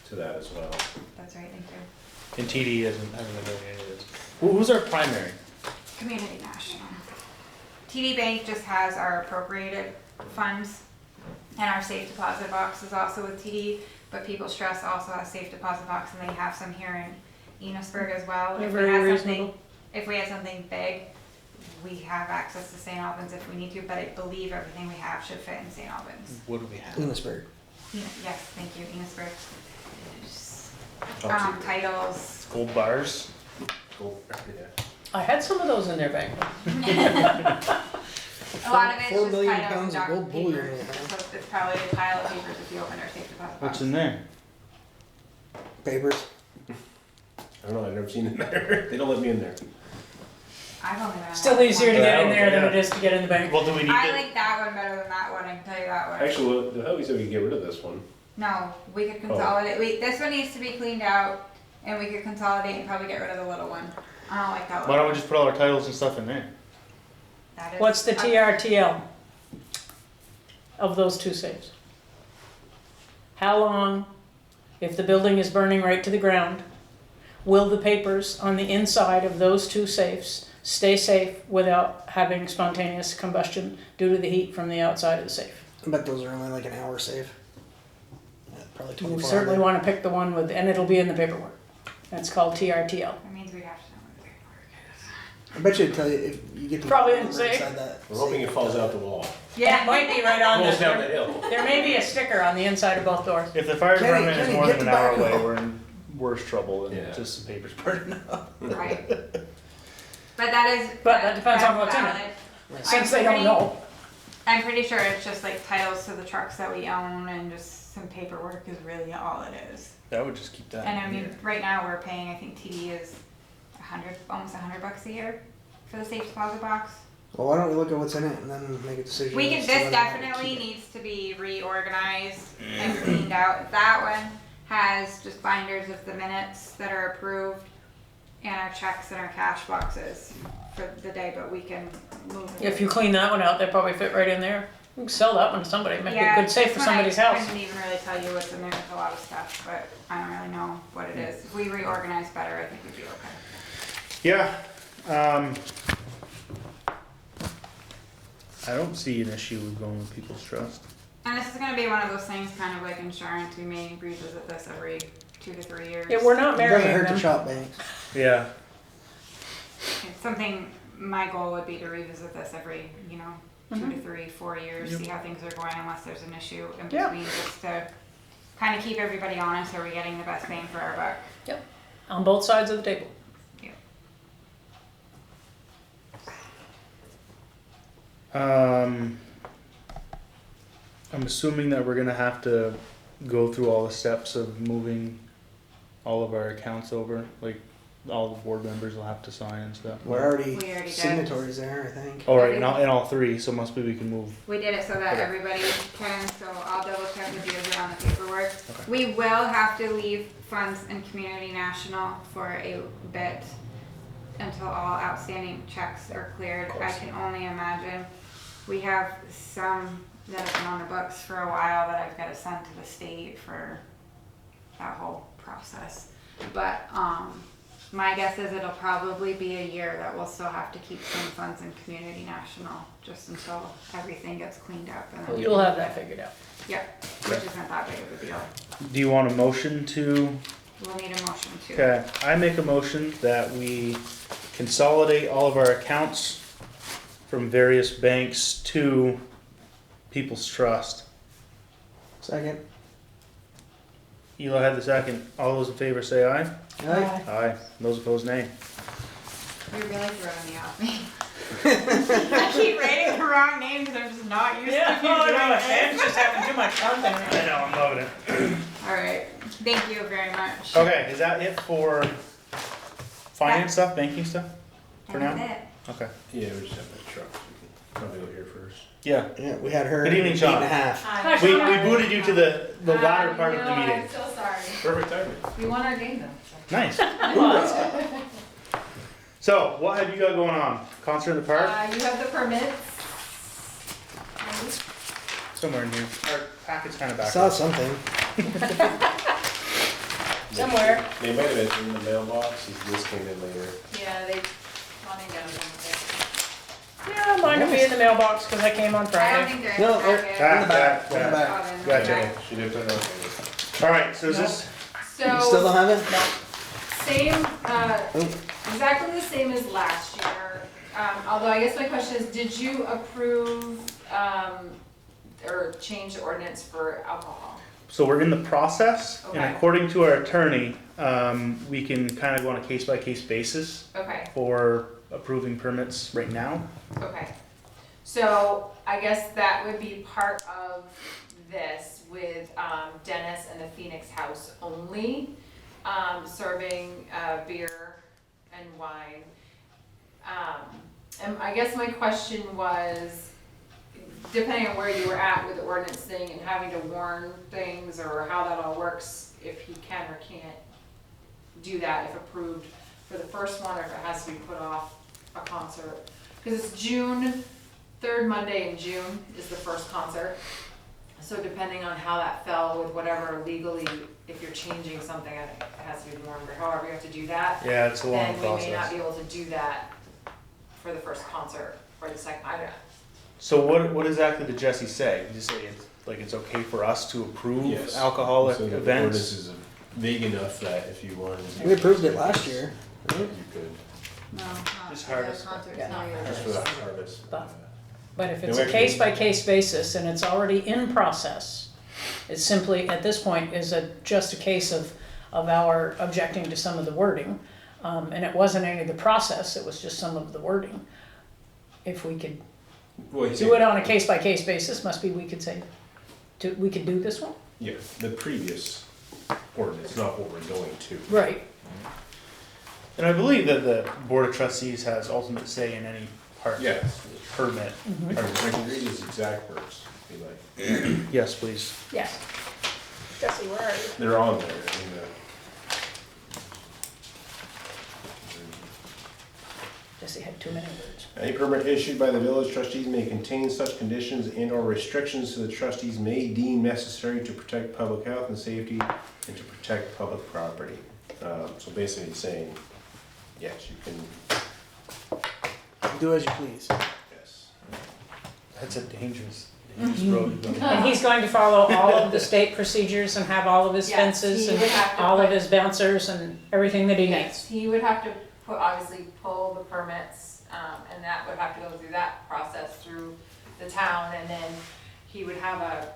to that as well.
that's right, thank you.
and TD hasn't done any of this. Who's our primary?
Community National. TD Bank just has our appropriated funds, and our safe deposit box is also with TD, but People's Trust also has safe deposit box, and they have some here in Enosburg as well.
They're
If we
very
had
reasonable.
something, if we had something big, we have access to St. Albans if we need to, but I believe everything we have should fit in St. Albans.
What do we have?
Enosburg.
Yes, thank you, Enosburg.
Top secret.
Titles,
Gold bars.
Gold, yeah.
I had some of those in their bank.
a lot of it's
4
just
million
titles
pounds
and
of gold
doc
bullion
papers,
in it, huh?
so it's probably a pile of papers if you open our safe deposit box.
What's in there?
Papers.
I don't know, I've never seen it in there. They don't let me in there.
I've only been on
Still
that
easier to
one.
get in there than
Yeah.
it is to get in the bank.
Well, do we need
I
to?
like that one better than that one, I can tell you that one.
Actually, well, the hell, we said we could get rid of this one.
No, we could consolidate, this one needs to be cleaned out, and we could consolidate and probably get rid of the little one. I don't like that one.
Why don't we just put all our titles and stuff in there?
That is
What's the
up-
TRTL of those two safes? How long, if the building is burning right to the ground, will the papers on the inside of those two safes stay safe without having spontaneous combustion due to the heat from the outside of the safe?
I bet those are only like an hour safe. Yeah, probably
You
24
certainly
hours.
want to pick the one with, and it'll be in the paperwork. That's called TRTL.
That means we'd have to know what the paperwork is.
I bet you it'd tell you if you get the
Probably
number
didn't say.
inside that.
We're hoping it falls out the wall.
It might be right on
Rolls down the
the,
hill.
there may be a sticker on the inside of both doors.
If the fire
Kenny,
department is
Kenny,
more
get
than
the
an hour
backhoe.
away, we're in worse trouble than
Yeah.
just the papers burning up.
Right. But that is.
But that depends on
that's
what's in it.
valid.
Since they don't know.
I'm pretty sure it's just like titles to the trucks that we own and just some paperwork is really all it is.
That would just keep that.
And I
in
mean,
here.
right now we're paying, I think TD is almost $100 a year for the safe deposit box.
Well, why don't we look at what's in it and then make a decision?
We can,
as to
this
whether or not we
definitely
keep it.
needs to be reorganized and cleaned out. That one has just binders of the minutes that are approved and our checks and our cash boxes for the day, but we can move it.
If you clean that one out, they probably fit right in there. We can sell that one to somebody, make it a
Yeah,
good safe
this
for
one
somebody's
I
house.
couldn't even really tell you what's in there, there's a lot of stuff, but I don't really know what it is. If we reorganize better, I think we'd be okay.
Yeah, I don't see an issue with going with people's trust.
And this is gonna be one of those things, kind of like insurance, we may revisit this every 2 to 3 years.
Yeah, we're not
It doesn't
marrying
hurt to
them.
shop banks.
Yeah,
It's something, my goal would be to revisit this every, 2 to 3, 4 years,
Yep.
see how things are going unless there's an issue in
Yeah.
between, just to kind of keep everybody honest, are we getting the best bang for our buck?
Yep, on both sides of the table.
I'm assuming that we're gonna have to go through all the steps of moving all of our accounts over, like all the board members will have to sign and stuff.
We're already
We already did.
signatories there, I think.
All right, in all three, so must be we can move.
We did it so that
Okay.
everybody can, so I'll double check with you on the paperwork.
Okay.
We will have to leave funds in Community National for a bit until all outstanding checks are cleared. I can only imagine. We have some that have been on the books for a while that I've gotta send to the state for that whole process. But, my guess is it'll probably be a year that we'll still have to keep some funds in Community National, just until everything gets cleaned up and then.
You'll have that figured out.
Yep, which isn't that big of a deal.
Do you want a motion to?
We'll need a motion to.
Okay, I make a motion that we consolidate all of our accounts from various banks to People's Trust.
Second.
Eli had the second. All those in favor say aye.
Aye.
Aye. Those opposed, nay.
You're really throwing me off me. I keep writing the wrong names, I'm just not used to
Yeah,
you
oh
doing
no,
this.
Ed's just having too much fun there.
I know, I'm loving it.
Alright, thank you very much.
Okay, is that it for finance stuff, banking stuff? For
That
now?
is it.
Okay.
Yeah, we just have that truck. We can probably go here first.
Yeah.
Yeah, we had her
Good evening,
at
Sean.
8.5.
We booted you to the latter part of the meeting.
I'm so sorry.
Perfect timing.
We won our game though.
Nice. So, what have you got going on? Concert in the park?
You have the permits.
Somewhere in here. Our packet's kind of back.
Saw something.
Somewhere.
They might have been in the mailbox, this came in later.
Yeah, they, Bonnie got them.
Yeah, mine will be in the mailbox because I came on
I don't
Friday.
think they're in
No,
the
they're-
packet.
in the back,
yeah.
in the back.
Oh, they're in the
Gotcha.
back.
She did put it on.
Alright, so is this,
You still don't
So,
have it?
same,
Oh.
exactly the same as last year. Although I guess my question is, did you approve, or change the ordinance for alcohol?
so we're in the process, and
Okay.
according to our attorney, we can kind of go on a case-by-case basis
Okay,
for approving permits right now.
okay. So I guess that would be part of this with Dennis and the Phoenix House only, serving beer and wine. And I guess my question was, depending on where you were at with the ordinance thing and having to warn things or how that all works, if he can or can't do that if approved for the first one, or if it has to be put off a concert. Because it's June, third Monday in June is the first concert. So depending on how that fell with whatever legally, if you're changing something, it has to be warned, or however you have to do that,
Yeah, it's a long
then we may not
process.
be able to do that for the first concert or the second, I don't.
So what exactly did Jesse say? Did he say it's, like, it's okay for us to approve
Yes.
alcoholic
So the
events?
ordinance is vague enough that if you wanted to.
We approved it last year.
You could,
No, not
Just
for the
harvest.
concerts,
Yeah.
no, you're
just for the harvest.
But if it's
No,
a
actually-
case-by-case basis and it's already in process, it simply, at this point, is just a case of our objecting to some of the wording. And it wasn't any of the process, it was just some of the wording. If we could
Well,
do it on a case-by-case basis, must be we could say, we could do this one?
Yeah, the previous ordinance, not what we're going to.
Right.
And I believe that the Board of Trustees has ultimate say in any part
Yes.
permit.
I can read his exact words, if you like.
Yes, please.
Yes. Jesse, where are you?
They're on there, I mean,
Guess he had too many words.
Any permit issued by the village trustees may contain such conditions and or restrictions to the trustees may deem necessary to protect public health and safety and to protect public property. So basically it's saying, yes, you can,
Do as you please.
yes.
That's a dangerous road. to go.
And he's going to follow all of the state procedures and have all of his
Yes,
fences
he
and
would have to
all of
put-
his bouncers and everything that he
Yes,
needs.
he would have to obviously pull the permits, and that would have to go through that process through the town, and then he would have a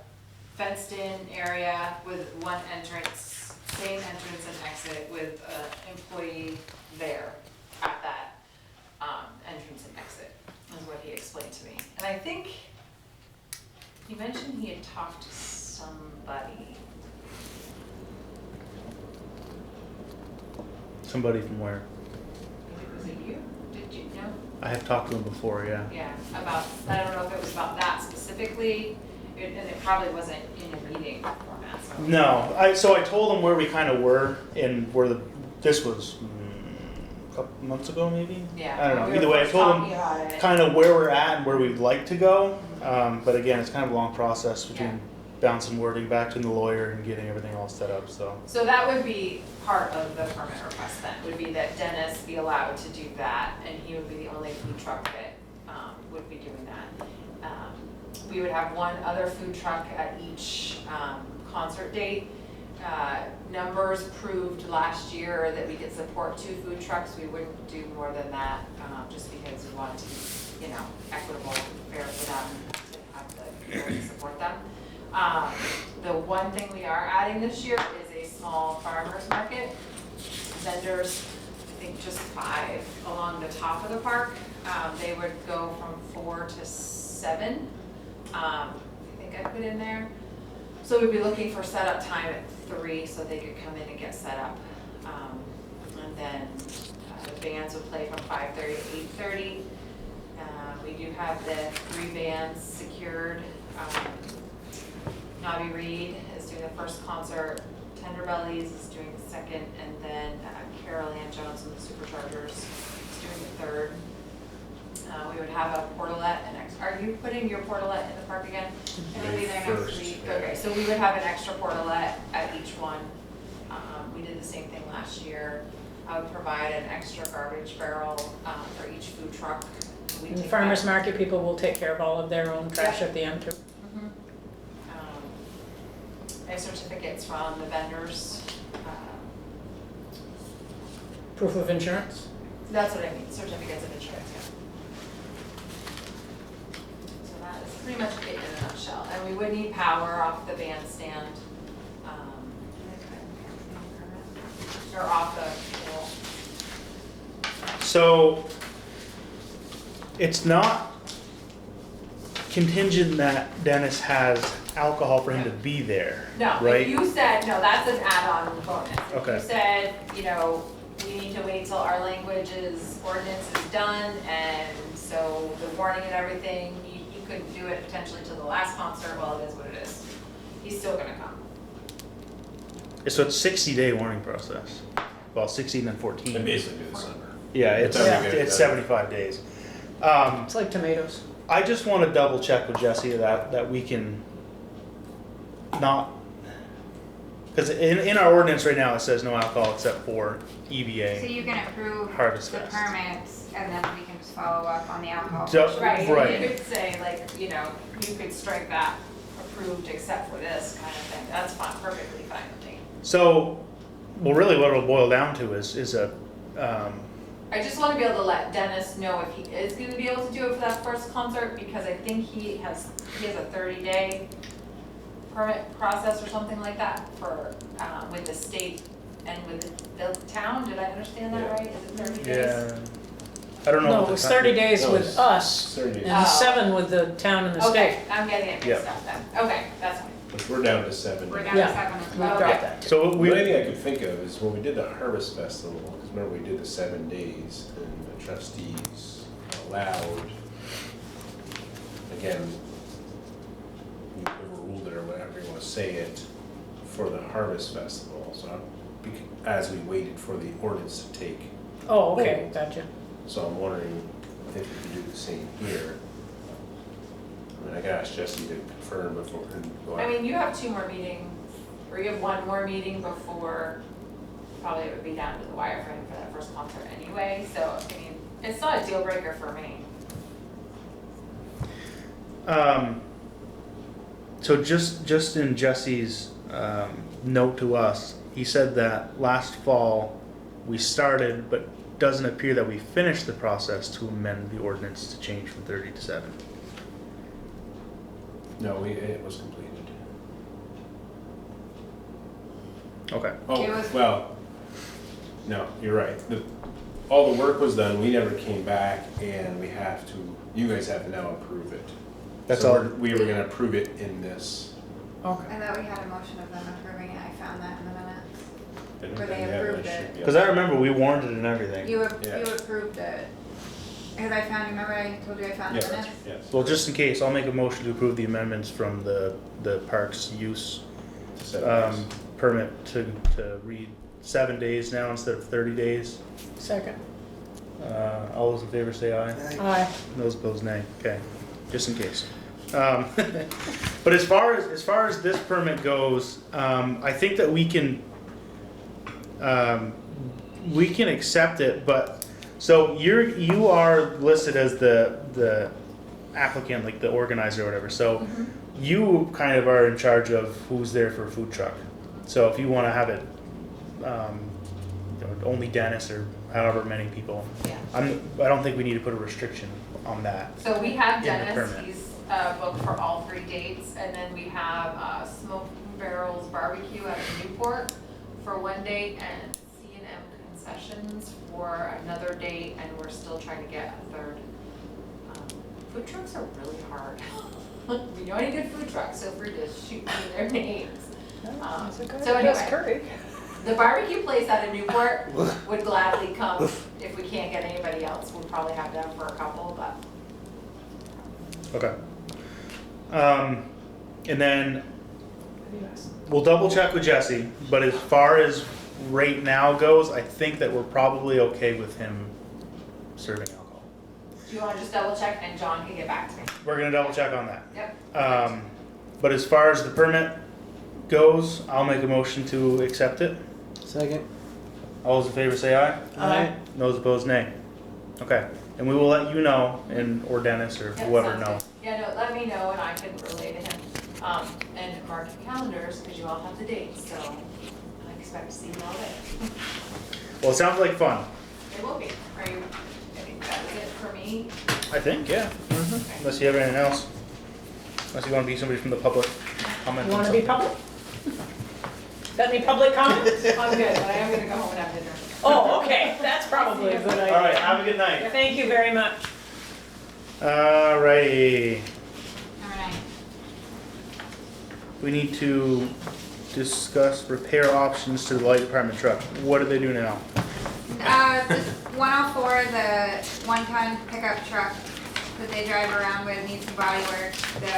fenced-in area with one entrance, same entrance and exit with an employee there at that, entrance and exit, is what he explained to me. And I think he mentioned he had talked to somebody.
Somebody from where?
Was it you? Did you know?
I have talked to him before, yeah.
Yeah, about, I don't know if it was about that specifically, and it probably wasn't in a meeting format, so.
No, so I told him where we kind of were and where this was a couple months ago maybe?
Yeah.
I don't know,
we were
either way, I
first
told
talking
him
about it.
kind of where we're at and where we'd like to go. But again, it's kind of a long process between
Yeah.
bouncing wording back to the lawyer and getting everything all set up, so.
So that would be part of the permit request then, would be that Dennis be allowed to do that, and he would be the only food truck that, would be doing that. We would have one other food truck at each, concert date. Numbers proved last year that we could support 2 food trucks, we wouldn't do more than that, just because we wanted to be, equitable and fair for them to have the people to support them. The one thing we are adding this year is a small farmer's market. Vendors, I think just 5 along the top of the park. They would go from 4 to 7. I think I put in there. So we'd be looking for setup time at 3 so they could come in and get set up. And then the bands would play from 5:30 to 8:30. We do have the 3 bands secured. Nobby Reed is doing the first concert, Tender Bellies is doing the second, and then Carol Ann Jones and the Superchargers is doing the third. We would have a portalette, are you putting your portalette in the park again? It'll be there next
First,
week.
yeah.
Okay, so we would have an extra portalette at each one. We did the same thing last year. I would provide an extra garbage barrel for each food truck. We
And the
take
farmer's
that.
market people will take care of all of their own trash at the end too.
Mhm. I have certificates from the vendors.
Proof of insurance.
That's what I mean, certificates of insurance, yeah. So that is pretty much it in a nutshell. And we would need power off the bandstand. Or off the pole.
So, it's not contingent that Dennis has alcohol for him to be there,
No,
right?
if you said, no, that's an add-on bonus. If
Okay.
you said, we need to wait till our ordinance is done, and so the warning and everything, you could do it potentially to the last concert, well, it is what it is. He's still gonna come.
So it's 60-day warning process. Well, 16 and 14.
And basically do the summer.
Yeah, it's,
By the time we get it
it's
done.
75 days.
It's like tomatoes.
I just want to double check with Jesse that we can not, because in our ordinance right now, it says no alcohol except for
So
EVA.
you can approve
Harvest
the
Fest.
permits, and then we can just follow up on the alcohol.
Ju-
Right,
Right.
you could say you could strike that approved except for this kind of thing, that's fine, perfectly fine with me.
So, well, really what it'll boil down to is a,
I just wanna be able to let Dennis know if he is gonna be able to do it for that first concert, because I think he has a 30-day permit process or something like that for, with the state and with the town, did I understand that
Yeah.
right? Is it 30 days?
yeah, I don't know.
No,
what
it
the
was
time-
30 days
No,
with
it's
us
30 days.
and
Oh.
7 with the town and the state.
Okay, I'm getting it mixed
Yeah.
up then, okay, that's fine.
Which we're down to 7.
We're down
Yeah.
to 7
We
as well.
dropped that.
So
The
we,
only thing I could think of is when we did the Harvest Festival, because remember we did the 7 days, and the trustees allowed, again, you overruled it or whatever you want to say it, for the Harvest Festival, so as we waited for the ordinance to take
Oh, okay, gotcha.
So I'm wondering if we can do the same here. I mean, I can ask Jesse to confirm before.
I mean, you have 2 more meetings, or you have 1 more meeting before, probably it would be down to the wire for him for that first concert anyway, so, I mean, it's not a deal breaker for me.
So just in Jesse's note to us, he said that last fall we started, but doesn't appear that we finished the process to amend the ordinance to change from 30 to 7.
No, it was completed.
Okay.
It
Oh,
was-
well, no, you're right. All the work was done, we never came back, and we have to, you guys have to now approve it.
That's
So
all.
we were gonna approve it in this.
Okay.
I thought we had a motion of them approving it, I found that in the minutes.
Didn't
Where
we?
they
Yeah, but
approved
should
it.
be
Because I remember we warned it and everything.
You
Yeah.
approved it. Because I found, remember I told you I found
Yeah,
the
that's,
minutes?
yes.
Well, just in case, I'll make a motion to approve the amendments from the park's use permit to read 7 days now instead of 30 days.
Second.
All those in favor say aye.
Aye.
Those opposed, nay. Okay, just in case. But as far as this permit goes, I think that we can accept it. But so you are listed as the applicant, like the organizer or whatever. So you kind of are in charge of who's there for a food truck. So if you want to have it, only Dennis or however many people.
Yeah.
I don't think we need to put a restriction on that.
So we have
In the
Dennis,
permit.
he's booked for all 3 dates, and then we have Smoke Barrels Barbecue out of Newport for 1 date, and C&M Concessions for another date, and we're still trying to get a 3rd. Food trucks are really hard. We know any good food trucks, feel free to shoot me their names. So anyway, the barbecue place out of Newport would gladly come if we can't get anybody else. We'll probably have them for a couple, but.
Okay. And then we'll double check with Jesse, but as far as right now goes, I think that we're probably okay with him serving alcohol.
Do you wanna just double check and John can get back to me?
We're gonna double check on that.
Yep.
But as far as the permit goes, I'll make a motion to accept it.
Second.
All those in favor say aye.
Aye.
Those opposed, nay. Okay, and we will let you know, or Dennis or
Yep,
whoever
sounds
know.
good. Yeah, no, let me know and I can relay to him. And mark your calendars, because you all have the dates, so I expect to see you all there.
Well, it sounds like fun.
It will be. Are you, I think that was it for me.
I think, yeah.
Okay.
Unless you have anything else. Unless you want to be somebody from the public. Comment
You
on
wanna be
something.
public? Got any public comments?
I'm good, but I am gonna go home and have dinner.
Oh, okay, that's probably a good idea.
All right, have a good night.
Thank you very much.
Alrighty,
Number 9.
we need to discuss repair options to the light department truck. What do they do now?
This 104, the 1-ton pickup truck that they drive around with needs some body work. The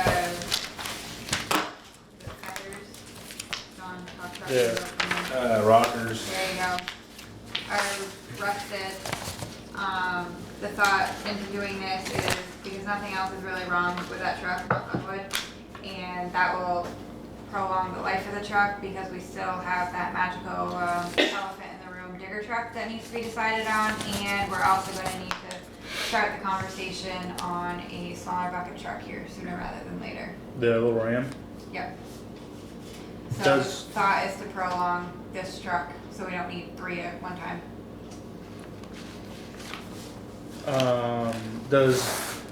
tires, John talked about
The-
them.
Rockers.
There you go. Are rusted. The thought into doing this is because nothing else is really wrong with that truck, knock on wood, and that will prolong the life of the truck because we still have that magical elephant in the room digger truck that needs to be decided on, and we're also going to need to start the conversation on a smaller bucket truck here sooner rather than later.
The little Ram?
Yep. So the
Does-
thought is to prolong this truck so we don't need 3 at one time.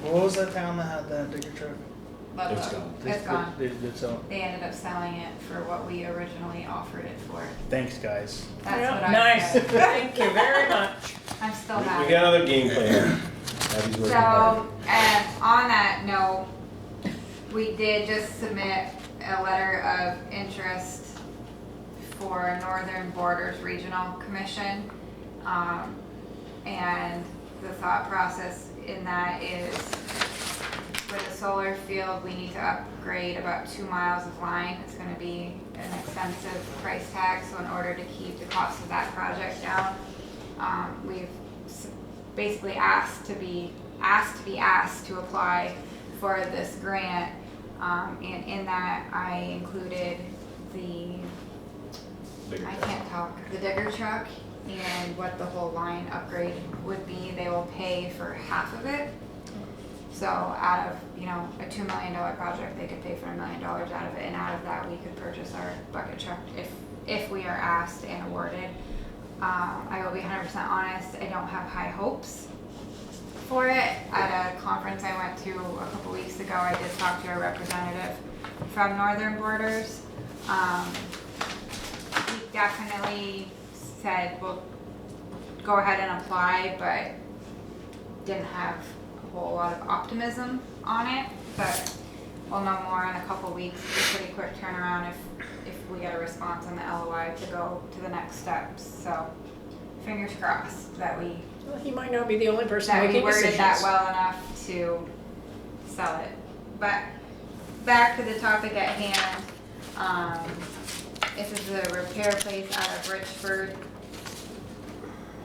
What was that town that had that digger truck?
Ludlow.
It's gone.
It's gone.
They did so.
They ended up selling it for what we originally offered it for.
Thanks, guys.
That's
Yeah,
what I
nice.
said.
Thank you very much.
I'm still
We
happy.
got another game plan. Abby's working hard.
So, and on that note, we did just submit a letter of interest for Northern Borders Regional Commission. And the thought process in that is with a solar field, we need to upgrade about 2 miles of line. It's gonna be an expensive price tag, so in order to keep the cost of that project down, we've basically asked to be asked to apply for this grant. And in that, I included the digger truck and what the whole line upgrade would be. They will pay for half of it. So out of, a $2 million project, they could pay for $1 million out of it, and out of that, we could purchase our bucket truck if we are asked and awarded. I will be 100% honest, I don't have high hopes for it. At a conference I went to a couple weeks ago, I did talk to a representative from Northern Borders. He definitely said, well, go ahead and apply, but didn't have a whole lot of optimism on it. But we'll know more in a couple weeks. It's a pretty quick turnaround if we get a response on the LOI to go to the next steps. So fingers crossed that we
Well, he might not be the only person making
worded
decisions.
that well enough to sell it. But back to the topic at hand. This is a repair place out of Richford.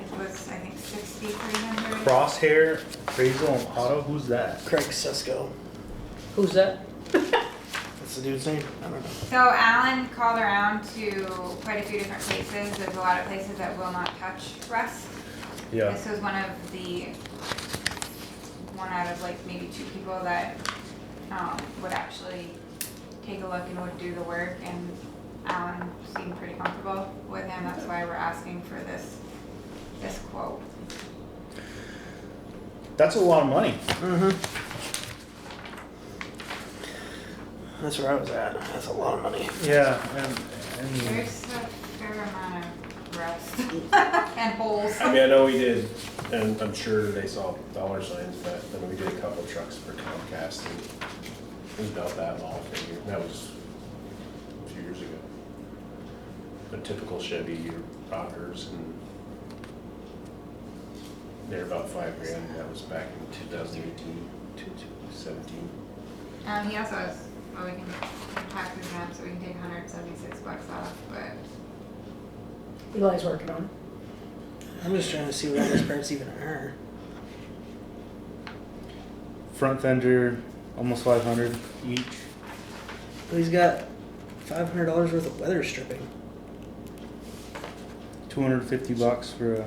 It was, I think, $6,300.
Crosshair, appraisal and auto, who's that?
Craig Sesko.
Who's that?
That's the dude's name? I don't know.
So Alan called around to quite a few different places. There's a lot of places that will not touch rust.
Yeah.
This was one out of like maybe 2 people that would actually take a look and would do the work, and Alan seemed pretty comfortable with him. That's why we're asking for this quote.
That's a lot of money.
Mm-hmm. That's where I was at. That's a lot of money.
Yeah, and
There's a fair amount of rust and holes.
I mean, I know we did, and I'm sure they saw dollar signs, but then we did a couple of trucks for Comcast, and it was about that ball figure. That was a few years ago. A typical Chevy rockers, and they're about $5,000. That was back in 2018, 17.
He also has, we can tax his rent, so we can take $176 off, but
Eli's working on it.
I'm just trying to see what all those parts even are.
front fender, almost 500 each.
But he's got $500 worth of weather stripping.
$250 for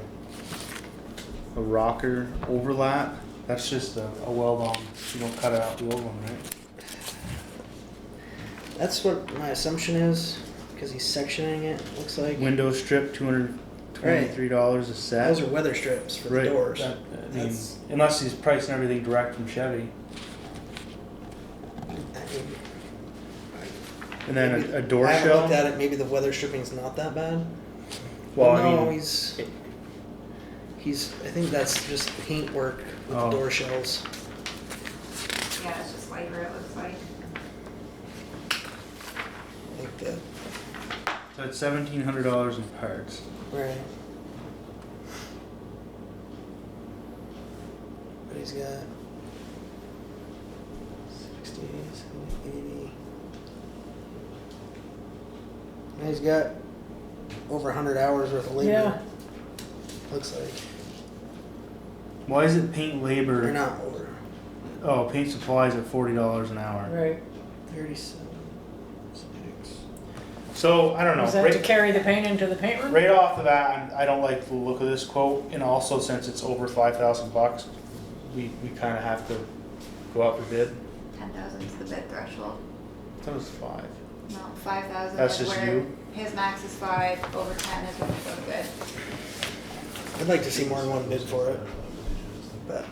a rocker overlap. That's just a weld on. You don't cut out the old one, right?
That's what my assumption is, because he's sectioning it, looks like.
Window strip, $223 a set.
Those are weather strips for
Right.
the doors.
That- I mean,
That's-
unless he's pricing everything direct from Chevy. And then a door
I haven't
shell.
looked at it, maybe the weather stripping's not that bad.
Well,
But
I
no,
mean,
he's, I think that's just paint work with
Oh.
the door shells.
yeah, it's just labor, it looks like.
I think that,
so it's $1,700 in parts.
right. But he's got 60, 70, 80. And he's got over 100 hours worth of labor.
Yeah.
Looks like.
Why is it paint labor?
Or not over.
Oh, paint supplies at $40 an hour.
Right.
37.
So I don't know.
Is that to carry the paint into the paint room?
Right off the bat, I don't like the look of this quote, and also since it's over $5,000, we kind of have to go out for bid.
10,000 is the bid threshold.
That was 5.
No, 5,000
That's
is
just
where
you?
his max is 5, over 10 is when we go to bid.
I'd like to see more than one bid for it. But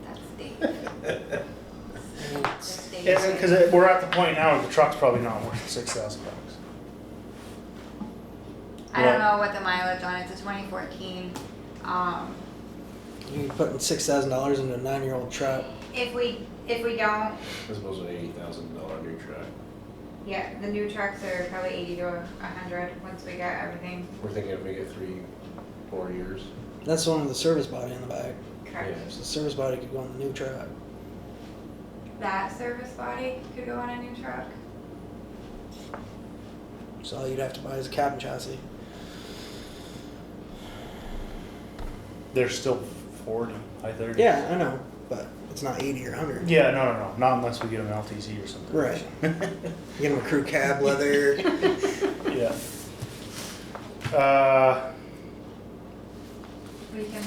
That's Dave.
I mean,
That's Dave's.
Because we're at the point now where the truck's probably not worth $6,000.
I don't know what the mileage on it. It's a 2014.
you're putting $6,000 into a 9-year-old truck.
If we don't,
I suppose an $80,000 new truck.
yeah, the new trucks are probably 80 to 100 once we get everything
We're thinking if we get 3-4 years.
That's the one with the service body in the back.
correct.
Yeah.
So the service body could go on the new truck.
That service body could go on a new truck.
So all you'd have to buy is a cabin chassis.
They're still 40, high 30s.
Yeah, I know, but it's not 80 or 100.
Yeah, no, not unless we get them LTZ or something.
Right. You get them a crew cab leather.
Yeah.
We can,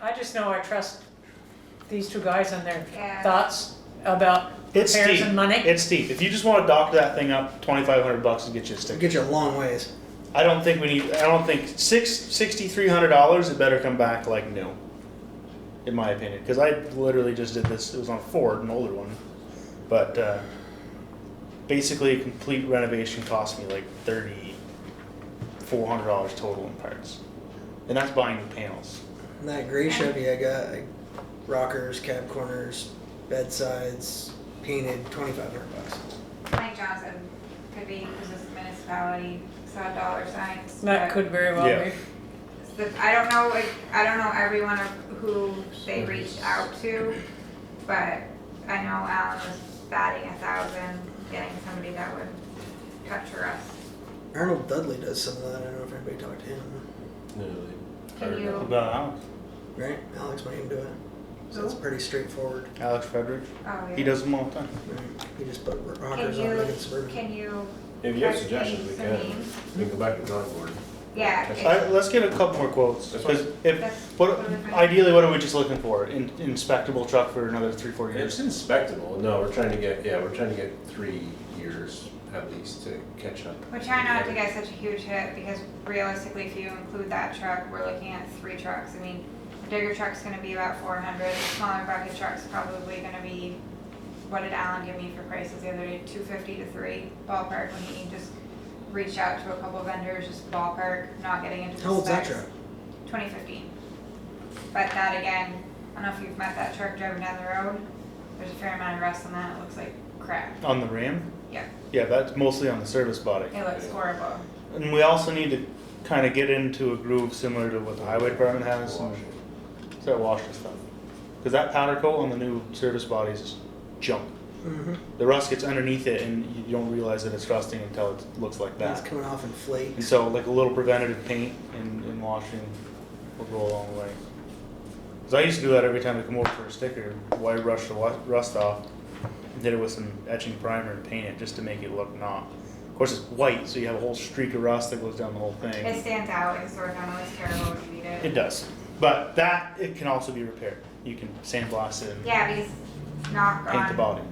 I just know I trust these two guys and their
Yeah.
thoughts about
It's
repairs
steep.
and money.
It's steep. If you just want to dock that thing up, $2,500 to get you a
It'll
sticker.
get you a long ways.
I don't think $6,300. It better come back like new, in my opinion. Because I literally just did this. It was on Ford, an older one, but basically a complete renovation cost me like $3,400 total in parts, and that's buying new panels.
And that gray Chevy I got, rockers, cab corners, bedsides, painted, $2,500.
Mike Johnson could be, because it's a municipality, saw dollar signs.
That
but-
could very well
Yeah.
be.
I don't know, like, I don't know everyone of who they reached out to, but I know Alan was batting 1,000, getting somebody that would touch her us.
Arnold Dudley does some of that. I don't know if anybody talked to him.
No,
Can
they-
you-
What about Alex?
Right? Alex might even do it. So
Who?
it's pretty straightforward.
Alex Frederick?
Oh, yeah.
He does them all the time.
Right? You just put
Can
rockers on
you,
like in Suburban.
can you?
If you have
text me
suggestions, we
some
can.
names?
We can go back to the drawing board.
Yeah.
Let's get a couple more quotes.
That's
Because
fine.
if
That's
what
totally fine.
ideally, what are we just looking for? Inspectable truck for another 3-4
It's
years.
inspectable. No, we're trying to get 3 years at least to catch up.
We're trying not to get such a huge hit, because realistically, if you include that truck, we're looking at 3 trucks. I mean, the bigger truck's gonna be about 400, the smaller bucket truck's probably gonna be, what did Alan give me for prices the other day? 250 to 3 ballpark, when he just reached out to a couple vendors, just ballpark, not getting into the
How old's that
specs.
truck?
2015. But that again, I don't know if you've met that truck driving down the road, there's a fair amount of rust on that, it looks like crap.
On the Ram?
Yeah,
Yeah, that's mostly on the service body.
it looks horrible.
And we also need to kind of get into a groove similar to what the highway department has and start washing stuff. Because that powder coat on the new service bodies is junk.
Mm-hmm.
The rust gets underneath it and you don't realize that it's rusting until it looks like
It's
that.
coming off in
And
flakes.
so like a little preventative paint and washing will go a long way. Because I used to do that every time I come over for a sticker, white brush the rust off, and did it with some etching primer and paint it just to make it look not. Of course it's white, so you have a whole streak of rust that goes down the whole
It
thing.
stands out, it's sort of, I know it's terrible when you read
It
it.
does. But that, it can also be repaired. You can sandblast it and
Yeah, because knock
paint the
on,
body.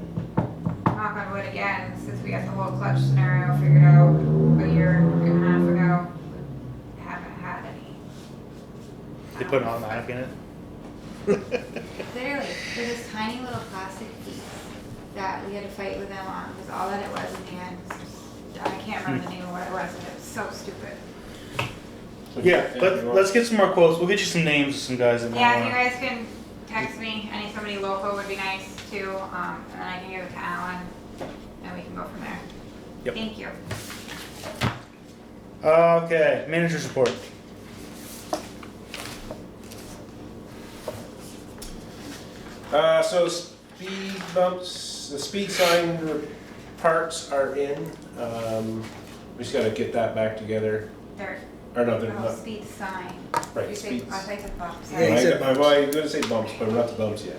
knock on wood again, since we got the whole clutch scenario figured out a year and a half ago, we haven't had any.
They put an automatic in it.
Literally, there's this tiny little plastic piece that we had to fight with them on, was all that it was in the end. It's just- I can't remember the name of what it was, and it was so stupid.
Yeah, but let's get some more quotes. We'll get you some names of some guys that might
Yeah, if you
wanna.
guys can text me, somebody local would be nice too, and then I can give it to Alan, and we can go from there.
Yep.
Thank you.
Okay, manager's report.
So speed bumps, the speed sign parts are in. We just gotta get that back together.
There,
Or no, they're
oh,
not.
speed sign.
Right,
You say,
speed.
I thought you said bump,
Yeah, he
sorry.
said
I'm gonna say bumps, but we're not the bumps yet.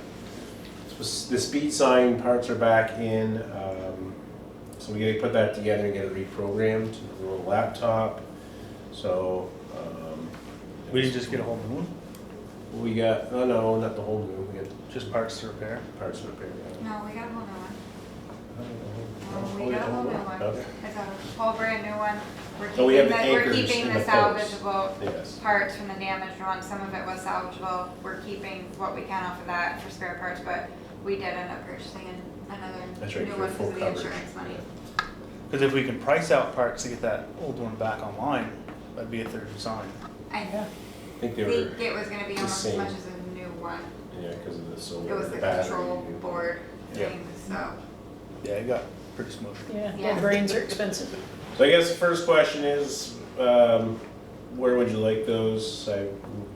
So the speed sign parts are back in, so we gotta put that together and get it reprogrammed to the little laptop. So,
We didn't just get a whole new one,
we got, oh no, not the whole new, we got
just parts to repair.
parts to repair.
No, we got a whole new one.
Oh,
We got a whole new one.
Okay.
It's a whole brand new one. We're
Oh, we have
keeping
the
the, we're
anchors
keeping
and
the
the posts.
salvageable
Yes.
parts from the damaged one. Some of it was salvageable. We're keeping what we can off of that for spare parts, but we did end up purchasing another
That's right,
new
for
one because
full
of the
coverage.
insurance money.
Because if we can price out parts to get that old one back online, that'd be a third sign.
I
I think they were,
think it was gonna be
the
almost as
same.
much as a new one.
yeah, because of the solar,
It was the
battery.
control board
Yeah.
thing, so.
Yeah, it got pretty smushed.
Yeah,
Yeah.
the brains are expensive.
So I guess the first question is, where would you like those? I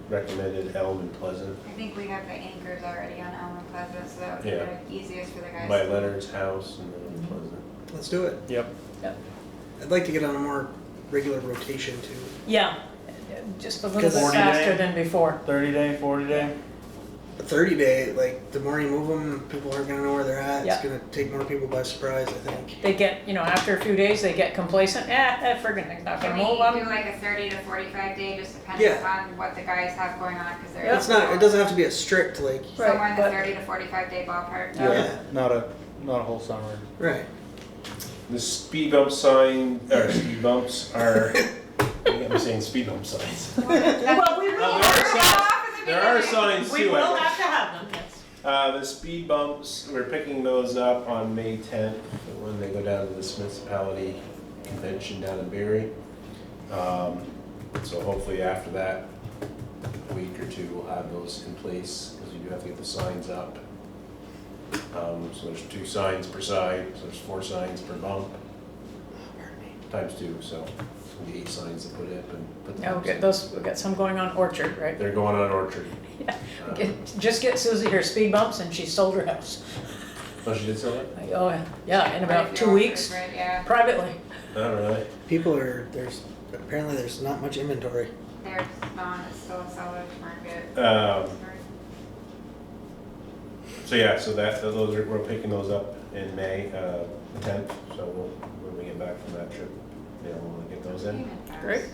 recommended Elm and Pleasant.
I think we have the anchors already on Elm and Pleasant, so that would be
Yeah.
the easiest for the guys.
By Leonard's house and then Pleasant.
Let's do it.
Yep.
I'd like to get on a more regular rotation too.
Yeah, Just a little bit
40
faster
day?
than before.
30 day, 40 day?
A 30-day, like, the more you move them, people aren't gonna know where they're at.
Yeah.
It's gonna take more people by surprise, I think.
They get, after a few days, they get complacent. Friggin', I'm not
Can
gonna
we
move
do
them.
like a 30 to 45 day, just depending
Yeah.
on what the guys have going on, cause
Yeah.
It's not, it doesn't have to be a strict, like,
somewhere in the
but-
30 to 45 day ballpark.
Yeah.
Not a whole summer.
right.
The speed bump sign, or speed bumps are, I'm saying speed bump signs.
Well, we will,
There are signs
we
too.
will have to have them, yes.
The speed bumps, we're picking those up on May 10th, when they go down to this municipality convention down in Barrie. So hopefully after that, a week or two, we'll have those in place, because you do have to get the signs up. So there's 2 signs per side, so there's 4 signs per bump. Times 2, so it'll be 8 signs to put up and put the
Yeah,
bumps
we'll
in.
get those, we've got some going on Orchard, right?
They're going on Orchard.
Yeah. Just get Susie her speed bumps and she sold her house.
Oh, she did sell it?
Oh, yeah, in about 2 weeks,
Right, yeah.
privately.
Not really.
People are, apparently there's not much inventory.
There's not, it's still a seller's market.
So yeah, so those are, we're picking those up in May, 10th, so when we get back from that trip, we'll get those in.
Great.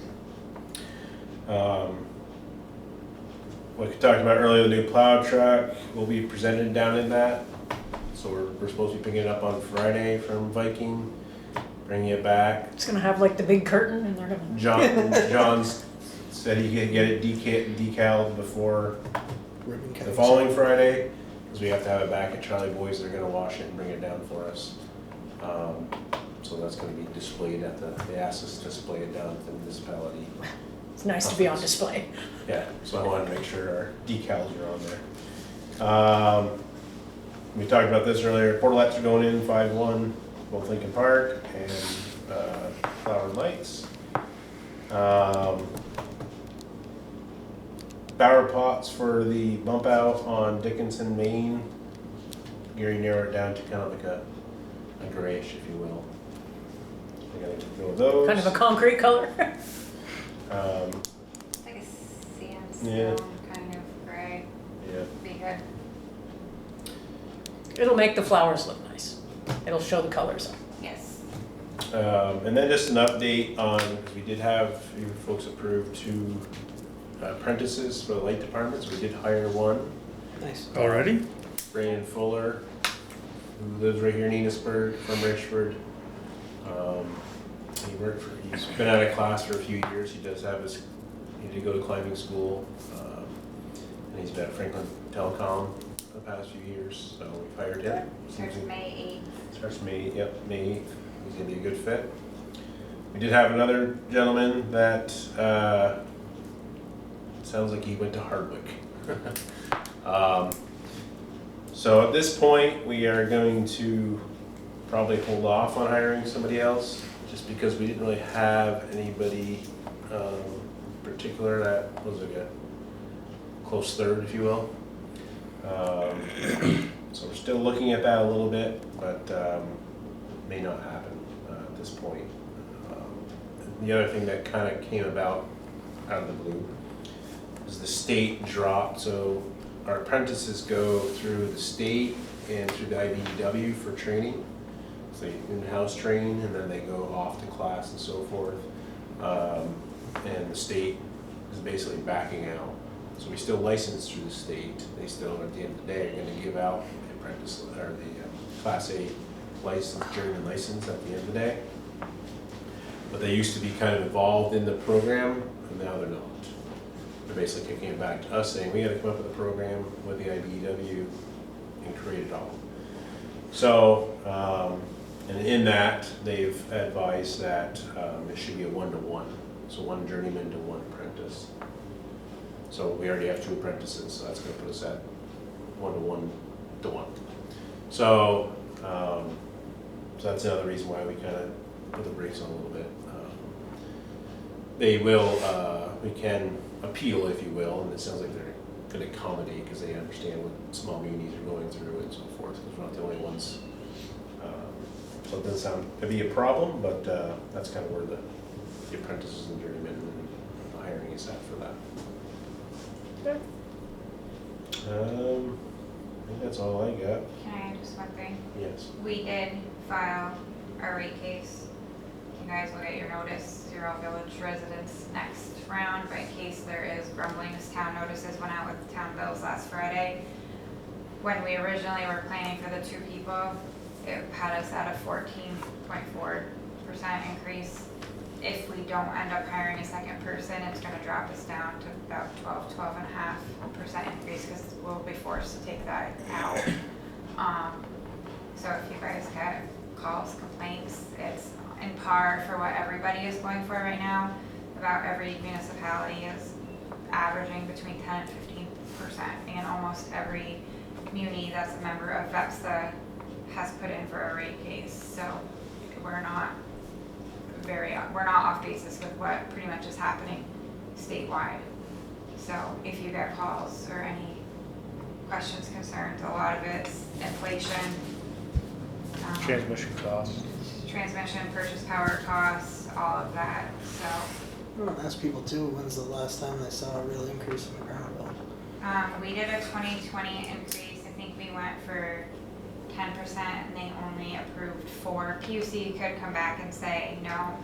What we talked about earlier, the new plow truck will be presented down in that. So we're supposed to be picking it up on Friday from Viking, bringing it back.
It's gonna have like the big curtain and they're gonna.
John's said he could get it decaled before
Ribbon
the
cutting.
following Friday, because we have to have it back at Charlie Boys. They're gonna wash it and bring it down for us. So that's gonna be displayed at they asked us to display it down at the municipality.
It's nice to be on display.
Yeah, so I wanted to make sure our decals are on there. We talked about this earlier, portalettes are going in 5-1, both Lincoln Park and Flower and Lights. Bower pots for the bump out on Dickinson, Maine. Gary narrowed it down to kind of like a grayish, if you will. We gotta go with those.
Kind of a concrete color.
It's like a sandstone kind of gray.
Yeah.
Be good.
It'll make the flowers look nice. It'll show the colors.
Yes.
And then just an update on, because we did have, you folks approved 2 apprentices for the light departments. We did hire one,
Nice.
Already?
Brandon Fuller, who lives right here in Enosburg from Richford. He's been out of class for a few years. He does have he did go to climbing school. And he's been at Franklin Telecom for the past few years, so we hired him.
Starts May
Starts May 8th. He's gonna be a good fit. We did have another gentleman that, sounds like he went to Hardwick. So at this point, we are going to probably hold off on hiring somebody else, just because we didn't really have anybody particular that was like a close third, if you will. So we're still looking at that a little bit, but may not happen at this point. The other thing that kind of came about out of the blue is the state dropped. So our apprentices go through the state and through the IBEW for training. So they in-house train, and then they go off to class and so forth. And the state is basically backing out. So we still license through the state. They still, at the end of the day, are going to give out the apprentice or the Class A license, journeyman license at the end of the day. But they used to be kind of involved in the program, and now they're not. They're basically kicking it back to us, saying we got to come up with a program with the IBEW and create it all. So, and in that, they've advised that it should be a 1-to-1, so 1 journeyman to 1 apprentice. So we already have 2 apprentices, so that's going to put us at 1-to-1. So, so that's another reason why we kind of put the brakes on a little bit. They will, we can appeal, if you will, and it sounds like they're going to accommodate because they understand what small communities are going through and so forth, because we're not the only ones. So it doesn't sound to be a problem, but that's kind of where the apprentices and journeymen and the hiring be set for that.
Good.
I think that's all I got.
Can I add just one thing?
Yes.
We did file our rate case. You guys will get your notice, you're all village residents next round, but in case there is grumblings, town notices went out with town bills last Friday. When we originally were planning for the 2 people, it had us at a 14.4% increase. If we don't end up hiring a second person, it's gonna drop us down to about 12.5% increase, because we'll be forced to take that out. So if you guys get calls, complaints, it's in par for what everybody is going for right now. About every municipality is averaging between 10 and 15%, and almost every muni that's a member of VEPSA has put in for a rate case. So we're not off basis with what pretty much is happening statewide. So if you get calls or any questions, concerns, a lot of it's inflation,
Transmission costs.
transmission, purchase power costs, all of that, so.
I want to ask people too, when's the last time they saw a real increase in the ground bill?
We did a 2020 increase, I think we went for 10% and they only approved 4. PUC could come back and say, no,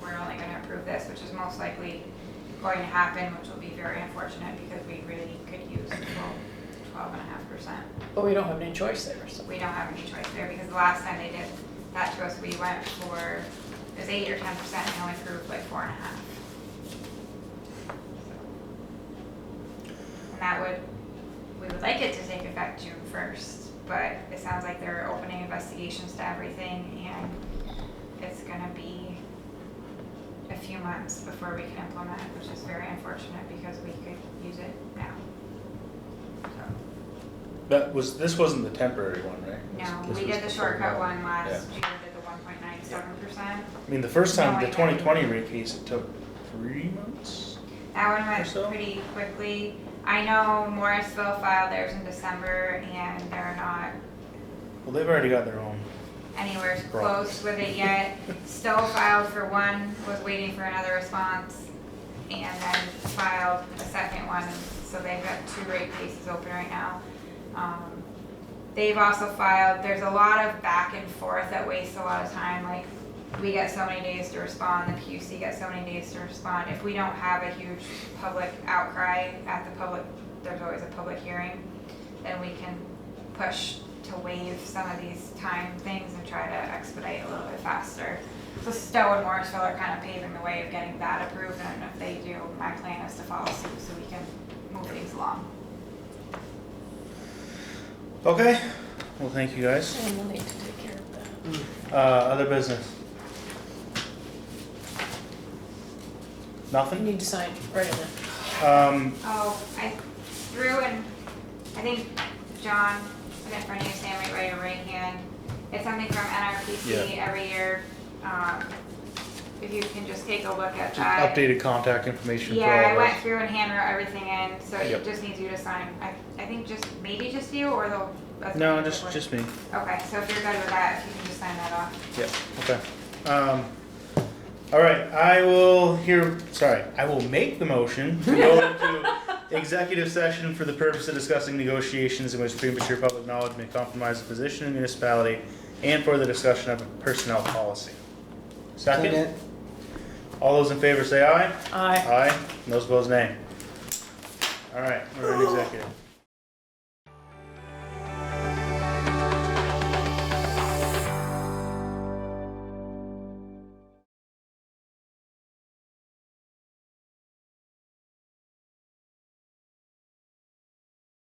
we're only gonna approve this, which is most likely going to happen, which will be very unfortunate because we really could use the full 12.5%.
But we don't have any choice there, so.
We don't have any choice there because the last time they did that to us, we went for, it was 8 or 10% and they only approved like 4.5. And that we would like it to take effect June 1st, but it sounds like they're opening investigations to everything and it's gonna be a few months before we can implement it, which is very unfortunate because we could use it now. So,
This wasn't the temporary one, right?
no,
This
we
was
did the
full
shortcut
one.
one last year, did the 1.97%.
I mean, the first time, the
No, I
2020 rate case, it took 3 months?
That one
Or
went
so?
pretty quickly. I know Morrisville filed theirs in December and they're not
Well, they've already got their own.
anywhere
Problems.
close with it yet. Still filed for one, was waiting for another response, and then filed a second one, so they've got 2 rate cases open right now. They've also filed, there's a lot of back and forth that wastes a lot of time, like, we get so many days to respond, the PUC gets so many days to respond. If we don't have a huge public outcry at the public, there's always a public hearing, then we can push to waive some of these time things and try to expedite a little bit faster. So Stowe and Morrisville are kind of paving the way of getting that approved, and if they do, my plan is to follow suit so we can move things along.
Okay, well, thank you guys.
And we'll need to take care of that.
Other business?
You
Nothing?
need to sign right in there.
Oh, I threw in, I think John, put in front of you, Sam, right hand. It's something from NRPC every year. If you can just take a look at that.
Updated contact information for
Yeah, I
all of
went
us.
through and hand wrote everything in, so
Yep.
it just needs you to sign. I think maybe just you or the.
No, just me.
Okay, so if you're good with that, if you can just sign that off.
Yeah, okay. All right, I will make the motion to go into executive session for the purpose of discussing negotiations in which premature public knowledge may compromise the position of the municipality and for the discussion of a personnel policy. Second? All those in favor say aye.
Aye.
Aye. And those opposed nay. All right, we're in executive.